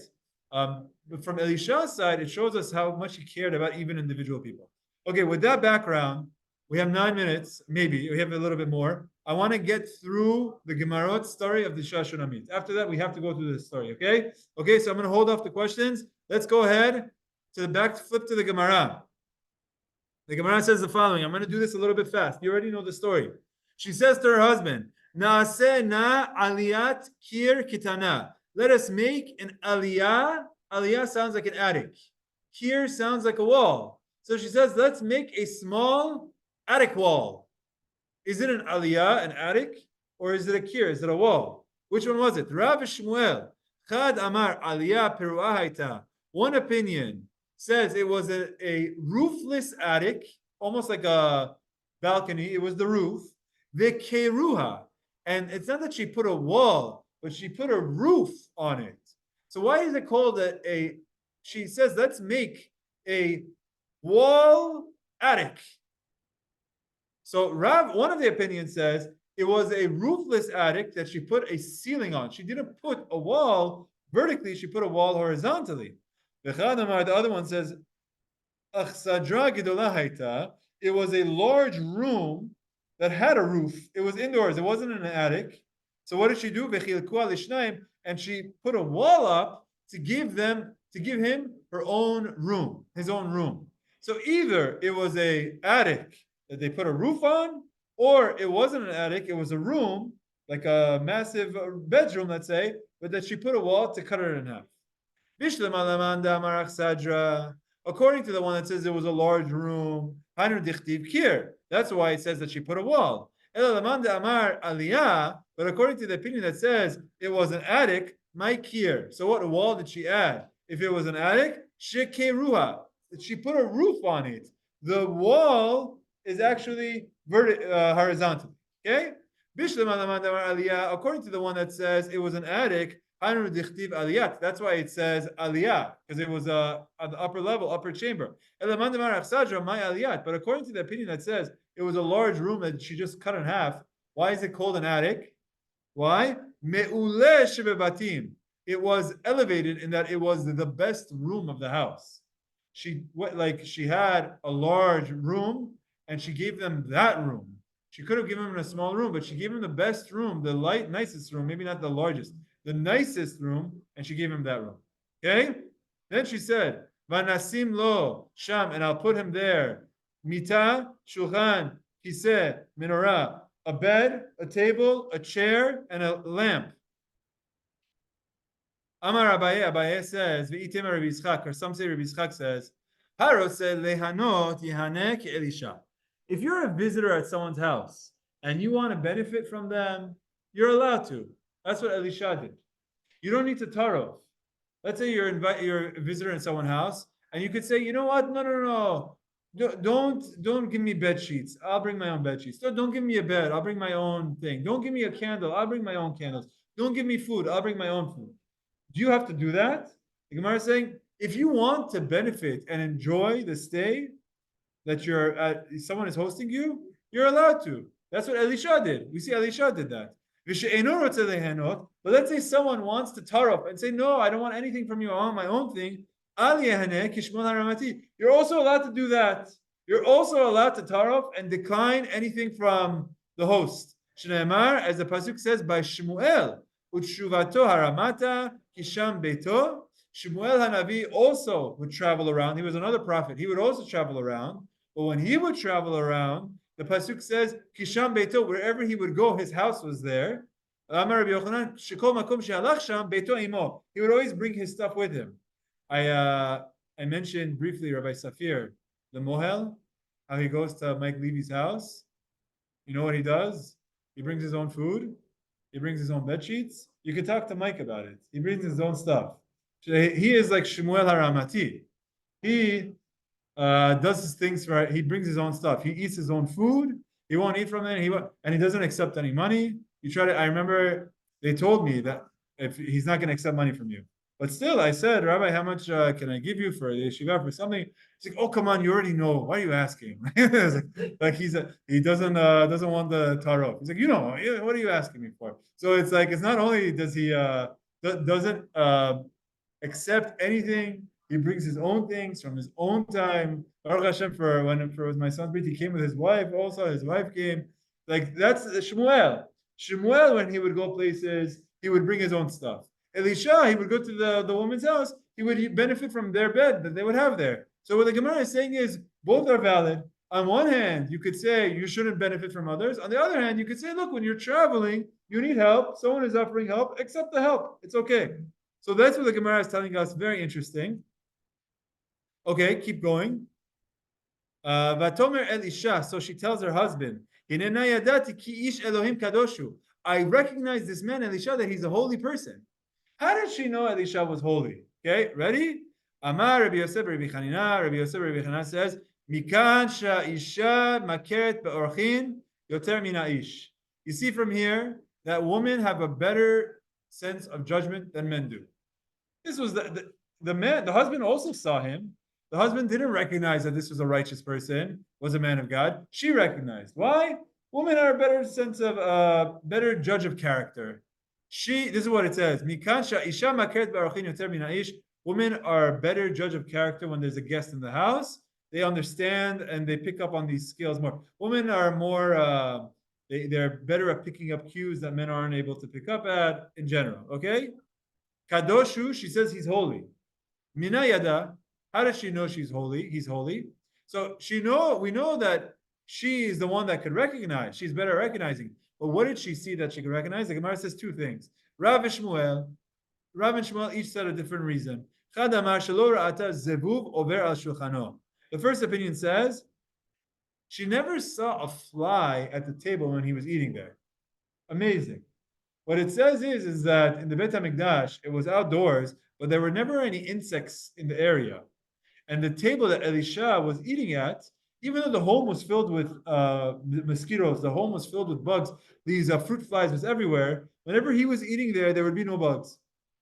But from Elisha's side, it shows us how much he cared about even individual people. Okay, with that background, we have 9 minutes, maybe, we have a little bit more. I want to get through the Gemarot story of the Shunammite. After that, we have to go through this story, okay? Okay, so I'm going to hold off the questions. Let's go ahead to the back, flip to the Gemara. The Gemara says the following. I'm going to do this a little bit fast. You already know the story. She says to her husband, Naaseh na aliyat kir kitana. Let us make an aliyah. Aliyah sounds like an attic. Kir sounds like a wall. So she says, let's make a small attic wall. Is it an aliyah, an attic, or is it a kir? Is it a wall? Which one was it? Rav Shmuel, Chad Amar aliyah peruah haita. One opinion says it was a roofless attic, almost like a balcony. It was the roof. The keruha, and it's not that she put a wall, but she put a roof on it. So why is it called she says, let's make a wall attic. So one of the opinions says it was a roofless attic that she put a ceiling on. She didn't put a wall vertically, she put a wall horizontally. The other one says, it was a large room that had a roof. It was indoors. It wasn't in an attic. So what did she do? And she put a wall up to give him her own room, his own room. So either it was an attic that they put a roof on, or it wasn't an attic, it was a room, like a massive bedroom, let's say, but that she put a wall to cut it in half. According to the one that says it was a large room, Hanu dichtiv kir. That's why it says that she put a wall. Amar aliyah, but according to the opinion that says it was an attic, my kir. So what wall did she add? If it was an attic, shekeruha. She put a roof on it. The wall is actually horizontal. Okay? According to the one that says it was an attic, that's why it says aliyah, because it was at the upper level, upper chamber. But according to the opinion that says it was a large room that she just cut in half, why is it called an attic? Why? It was elevated in that it was the best room of the house. She had a large room and she gave them that room. She could have given them a small room, but she gave him the best room, the nicest room, maybe not the largest, the nicest room, and she gave him that room. Okay? Then she said, Vanasim lo sham, and I'll put him there. Mita, shulchan, kiseh, menorah, a bed, a table, a chair, and a lamp. Amar Abaye says, V'item Rabbi Yitzchak, or some say Rabbi Yitzchak says, Harose lehanot yehanek Elisha. If you're a visitor at someone's house and you want to benefit from them, you're allowed to. That's what Elisha did. You don't need to tarov. Let's say you're a visitor in someone's house, and you could say, you know what? No. Don't give me bed sheets. I'll bring my own bed sheets. Don't give me a bed. I'll bring my own thing. Don't give me a candle. I'll bring my own candles. Don't give me food. I'll bring my own food. Do you have to do that? The Gemara is saying, if you want to benefit and enjoy the stay that someone is hosting you, you're allowed to. That's what Elisha did. We see Elisha did that. But let's say someone wants to taraf and say, no, I don't want anything from you. I want my own thing. You're also allowed to do that. You're also allowed to taraf and decline anything from the host. Shneimar, as the pasuk says, by Shmuel, utshuvato haramata kisham beito. Shmuel HaNavi also would travel around. He was another prophet. He would also travel around. But when he would travel around, the pasuk says, Kisham Beito, wherever he would go, his house was there. He would always bring his stuff with him. I mentioned briefly Rabbi Safir, the Mohel, how he goes to Mike Levy's house. You know what he does? He brings his own food. He brings his own bed sheets. You can talk to Mike about it. He brings his own stuff. He is like Shmuel Haramati. He does his things right. He brings his own stuff. He eats his own food. He won't eat from it. And he doesn't accept any money. I remember they told me that if he's not going to accept money from you. But still, I said, Rabbi, how much can I give you for the yeshiva for something? He's like, oh, come on, you already know. Why are you asking? he doesn't want the tarot. He's like, what are you asking me for? So it's like, it's not only does he doesn't accept anything. He brings his own things from his own time. Baruch Hashem, for my son's birthday, he came with his wife. Also, his wife came. Like that's Shmuel. Shmuel, when he would go places, he would bring his own stuff. Elisha, he would go to the woman's house. He would benefit from their bed that they would have there. So what the Gemara is saying is both are valid. On one hand, you could say you shouldn't benefit from others. On the other hand, you could say, look, when you're traveling, you need help. Someone is offering help. Accept the help. It's okay. So that's what the Gemara is telling us. Very interesting. Okay, keep going. Vatomer Elisha. So she tells her husband, I recognize this man, Elisha, that he's a holy person. How did she know Elisha was holy? Okay, ready? Amar Rabbi Yosef Rabbi Chanina. Rabbi Yosef Rabbi Chanina says, Mikan sha'isha makeret be'orchin yoter min ha'ish. You see from here that women have a better sense of judgment than men do. This was the man. The husband also saw him. The husband didn't recognize that this was a righteous person, was a man of God. She recognized. Why? Women are a better sense of, better judge of character. This is what it says. Women are a better judge of character when there's a guest in the house. They understand and they pick up on these skills more. Women are more, they're better at picking up cues that men aren't able to pick up at in general. Okay? Kadoshu, she says he's holy. Mina yada, how does she know she's holy? He's holy. So we know that she is the one that could recognize. She's better at recognizing. But what did she see that she could recognize? The Gemara says two things. Rav and Shmuel each said a different reason. The first opinion says she never saw a fly at the table when he was eating there. Amazing. What it says is that in the Beit HaMikdash, it was outdoors, but there were never any insects in the area. And the table that Elisha was eating at, even though the home was filled with mosquitoes, the home was filled with bugs, these fruit flies was everywhere. Whenever he was eating there would be no bugs.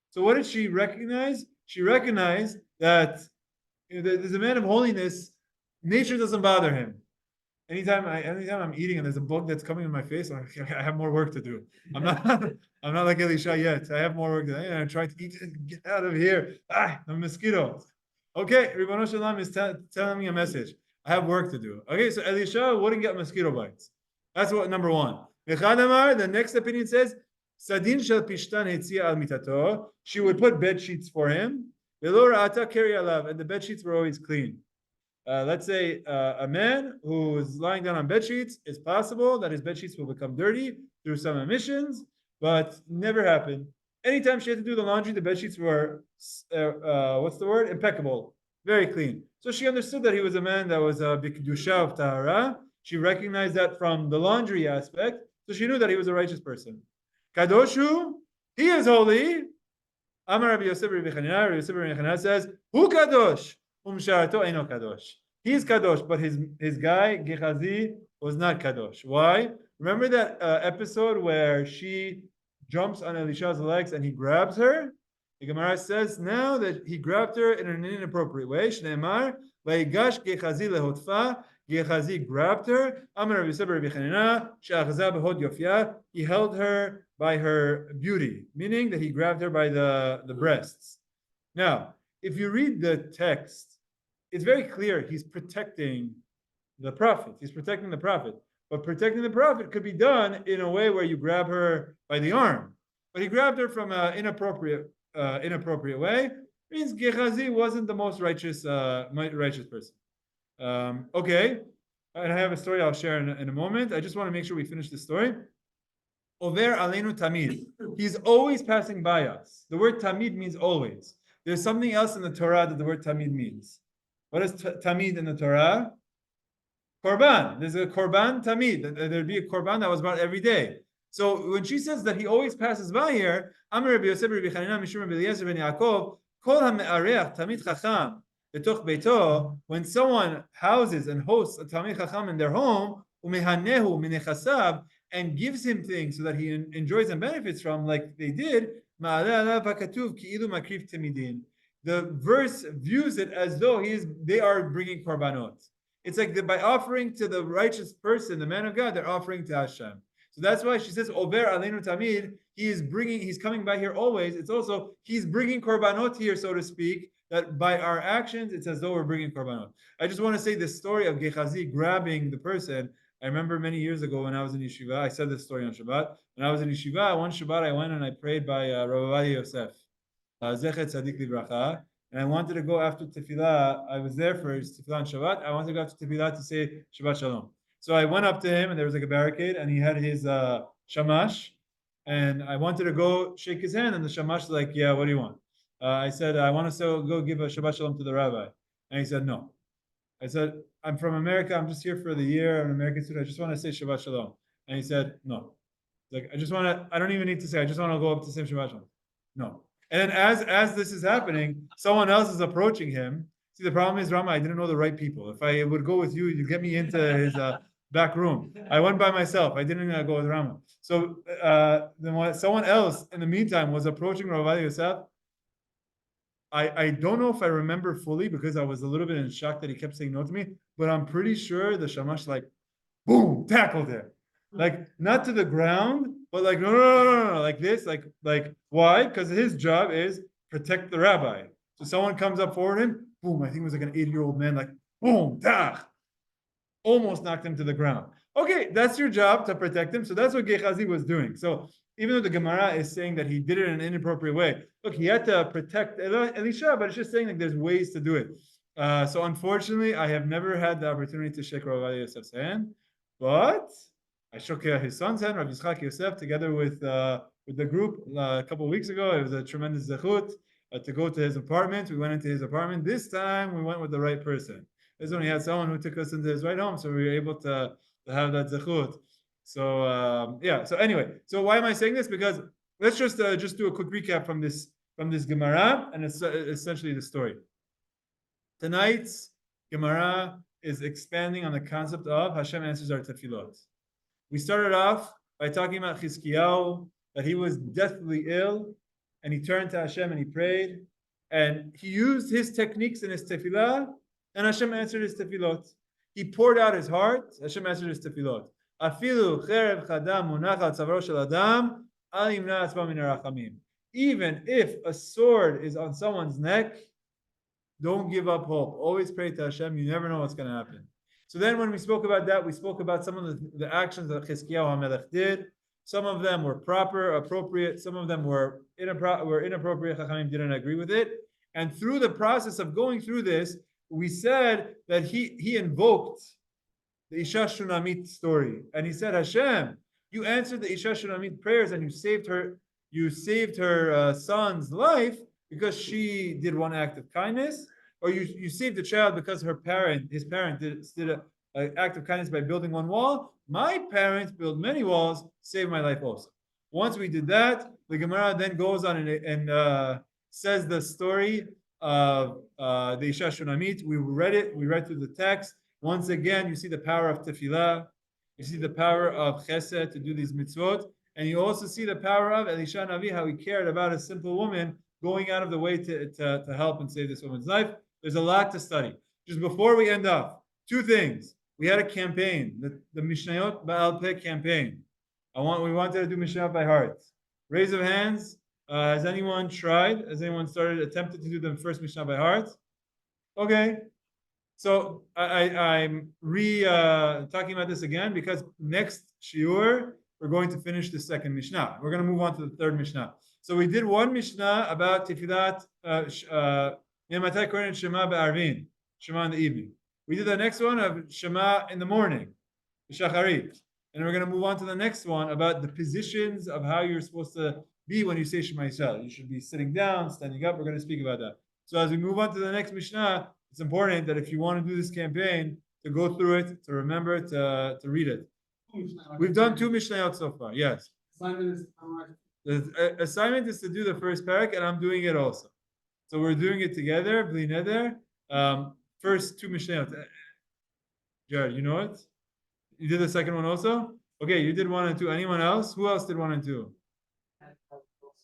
So what did she recognize? She recognized that there's a man of holiness. Nature doesn't bother him. Anytime I'm eating and there's a bug that's coming in my face, I have more work to do. I'm not like Elisha yet. I have more work to do. I'm trying to eat it. Get out of here. The mosquito. Okay, Ribono Shalom is telling me a message. I have work to do. Okay, so Elisha wouldn't get mosquito bites. That's what number one. The next opinion says, Sadin shel pishtan hetzia al mitato. She would put bed sheets for him. Velo ra'ata keri alav, and the bed sheets were always clean. Let's say a man who is lying down on bed sheets, it's possible that his bed sheets will become dirty through some emissions, but never happened. Anytime she had to do the laundry, the bed sheets were, impeccable, very clean. So she understood that he was a man that was a bikdusha of tahara. She recognized that from the laundry aspect, so she knew that he was a righteous person. Kadoshu, he is holy. Amar Rabbi Yosef Rabbi Chanina says, Hu kadosh. Kadosh. He is kadosh, but his guy Gehazi was not kadosh. Why? Remember that episode where she jumps on Elisha's legs and he grabs her? The Gemara says now that he grabbed her in an inappropriate way. Shneimar Vaigash Gehazi lehotfa. Gehazi grabbed her. Amar Rabbi Yosef Rabbi Chanina she'achza behod yofya. He held her by her beauty, meaning that he grabbed her by the breasts. Now, if you read the text, it's very clear he's protecting the prophet. He's protecting the prophet. But protecting the prophet could be done in a way where you grab her by the arm. But he grabbed her from an inappropriate way. It means Gehazi wasn't the most righteous person. Okay. And I have a story I'll share in a moment. I just want to make sure we finish the story. Over aleinu tamid. He's always passing by us. The word tamid means always. There's something else in the Torah that the word tamid means. What is tamid in the Torah? Korban. There's a korban tamid. There'd be a korban that was brought every day. So when she says that he always passes by here, Amar Rabbi Yosef Rabbi Chanina Mishum Rabbi Eliezer ben Yaakov, Kol hame'areach tamid chacham betoch beito. When someone houses and hosts a tamid chacham in their home, umehanehu minechasav, and gives him things so that he enjoys and benefits from, like they did, the verse views it as though they are bringing korbanot. It's like by offering to the righteous person, the man of God, they're offering to Hashem. So that's why she says, Over aleinu tamid, he's coming by here always. It's also, he's bringing korbanot here, so to speak, that by our actions, it's as though we're bringing korbanot. I just want to say the story of Gehazi grabbing the person. I remember many years ago when I was in yeshiva, I said this story on Shabbat. When I was in yeshiva, one Shabbat I went and I prayed by Rav Ovadia Yosef, Zechet Tzadik Livracha, and I wanted to go after tefillah. I was there for his tefillah on Shabbat. I wanted to go after tefillah to say Shabbat Shalom. So I went up to him and there was like a barricade and he had his shamash, and I wanted to go shake his hand and the shamash was like, yeah, what do you want? I said, I want to go give a Shabbat Shalom to the rabbi. And he said, no. I said, I'm from America. I'm just here for the year. I'm an American student. I just want to say Shabbat Shalom. And he said, no. Like, I don't even need to say, I just want to go up to say Shabbat Shalom. No. And then as this is happening, someone else is approaching him. See, the problem is, Rama, I didn't know the right people. If I would go with you, you'd get me into his back room. I went by myself. I didn't go with Rama. So then when someone else, in the meantime, was approaching Rav Ovadia Yosef, I don't know if I remember fully because I was a little bit in shock that he kept saying no to me, but I'm pretty sure the shamash like, boom, tackled him. Like, not to the ground, but like, no, like this, like why? Because his job is protect the rabbi. So someone comes up forward him, boom, I think it was like an 80-year-old man, like, boom, tach, almost knocked him to the ground. Okay, that's your job to protect him. So that's what Gehazi was doing. So even though the Gemara is saying that he did it in an inappropriate way, look, he had to protect Elisha, but it's just saying like there's ways to do it. So unfortunately, I have never had the opportunity to shake Rav Ovadia Yosef's hand, but I shook his son's hand, Rav Yitzchak Yosef, together with the group a couple of weeks ago. It was a tremendous zechut to go to his apartment. We went into his apartment. This time, we went with the right person. This one, he had someone who took us into his right home, so we were able to have that zechut. So yeah. So anyway, so why am I saying this? Because let's just do a quick recap from this Gemara, and it's essentially the story. Tonight's Gemara is expanding on the concept of Hashem answers our tefillot. We started off by talking about Chizkiyahu, that he was deathly ill, and he turned to Hashem and he prayed, and he used his techniques in his tefillah, and Hashem answered his tefillot. He poured out his heart, Hashem answered his tefillot. Afilu cherev chadam munach tzavaro shel adam, al yimna atzma min harachamim. Even if a sword is on someone's neck, don't give up hope. Always pray to Hashem. You never know what's going to happen. So then when we spoke about that, we spoke about some of the actions that Chizkiyahu Hamelech did. Some of them were proper, appropriate. Some of them were inappropriate. Chachamim didn't agree with it. And through the process of going through this, we said that he invoked the Isha Shunamite story. And he said, Hashem, you answered the Isha Shunamite prayers and you saved her son's life because she did one act of kindness, or you saved the child because his parent did an act of kindness by building one wall. My parents built many walls, saved my life also. Once we did that, the Gemara then goes on and says the story of the Isha Shunamite. We read through the text. Once again, you see the power of tefillah, you see the power of chesed to do these mitzvot, and you also see the power of Elisha HaNavi, how he cared about a simple woman going out of the way to help and save this woman's life. There's a lot to study. Just before we end off, two things. We had a campaign, the Mishnayot Ba'al Peh campaign. We wanted to do Mishnayot by heart. Raise of hands. Has anyone tried? Has anyone attempted to do the first Mishnah by heart? Okay. So I'm talking about this again because next shiur we're going to finish the second Mishnah. We're going to move on to the third Mishnah. So we did one Mishnah about Tefillat Matai Kohen Shema Be'arvin, Shema in the evening. We did the next one of Shema in the morning, Shacharit. And we're going to move on to the next one about the positions of how you're supposed to be when you say Shema Yisrael. You should be sitting down, standing up. We're going to speak about that. So as we move on to the next Mishnah, it's important that if you want to do this campaign, to go through it, to remember, to read it. We've done two Mishnayot so far, yes. The assignment is to do the first parak, and I'm doing it also. So we're doing it together, Bli Neder. First two Mishnayot. Jared, you know it? You did the second one also? Okay, you did 1 and 2. Anyone else? Who else did 1 and 2?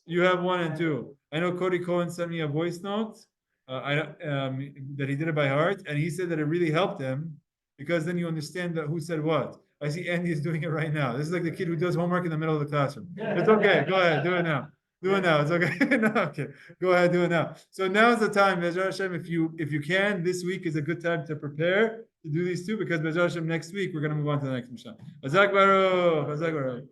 You have 1 and 2. I know Cody Cohen sent me a voice note that he did it by heart, and he said that it really helped him because then you understand who said what. I see Andy is doing it right now. This is like the kid who does homework in the middle of the classroom. It's okay. Go ahead. Do it now. Do it now. It's okay. No, okay. Go ahead. Do it now. So now is the time, Be'ezrat Hashem, if you can, this week is a good time to prepare to do these two because Be'ezrat Hashem next week we're going to move on to the next Mishnah. Hazak Baruch. Hazak Baruch.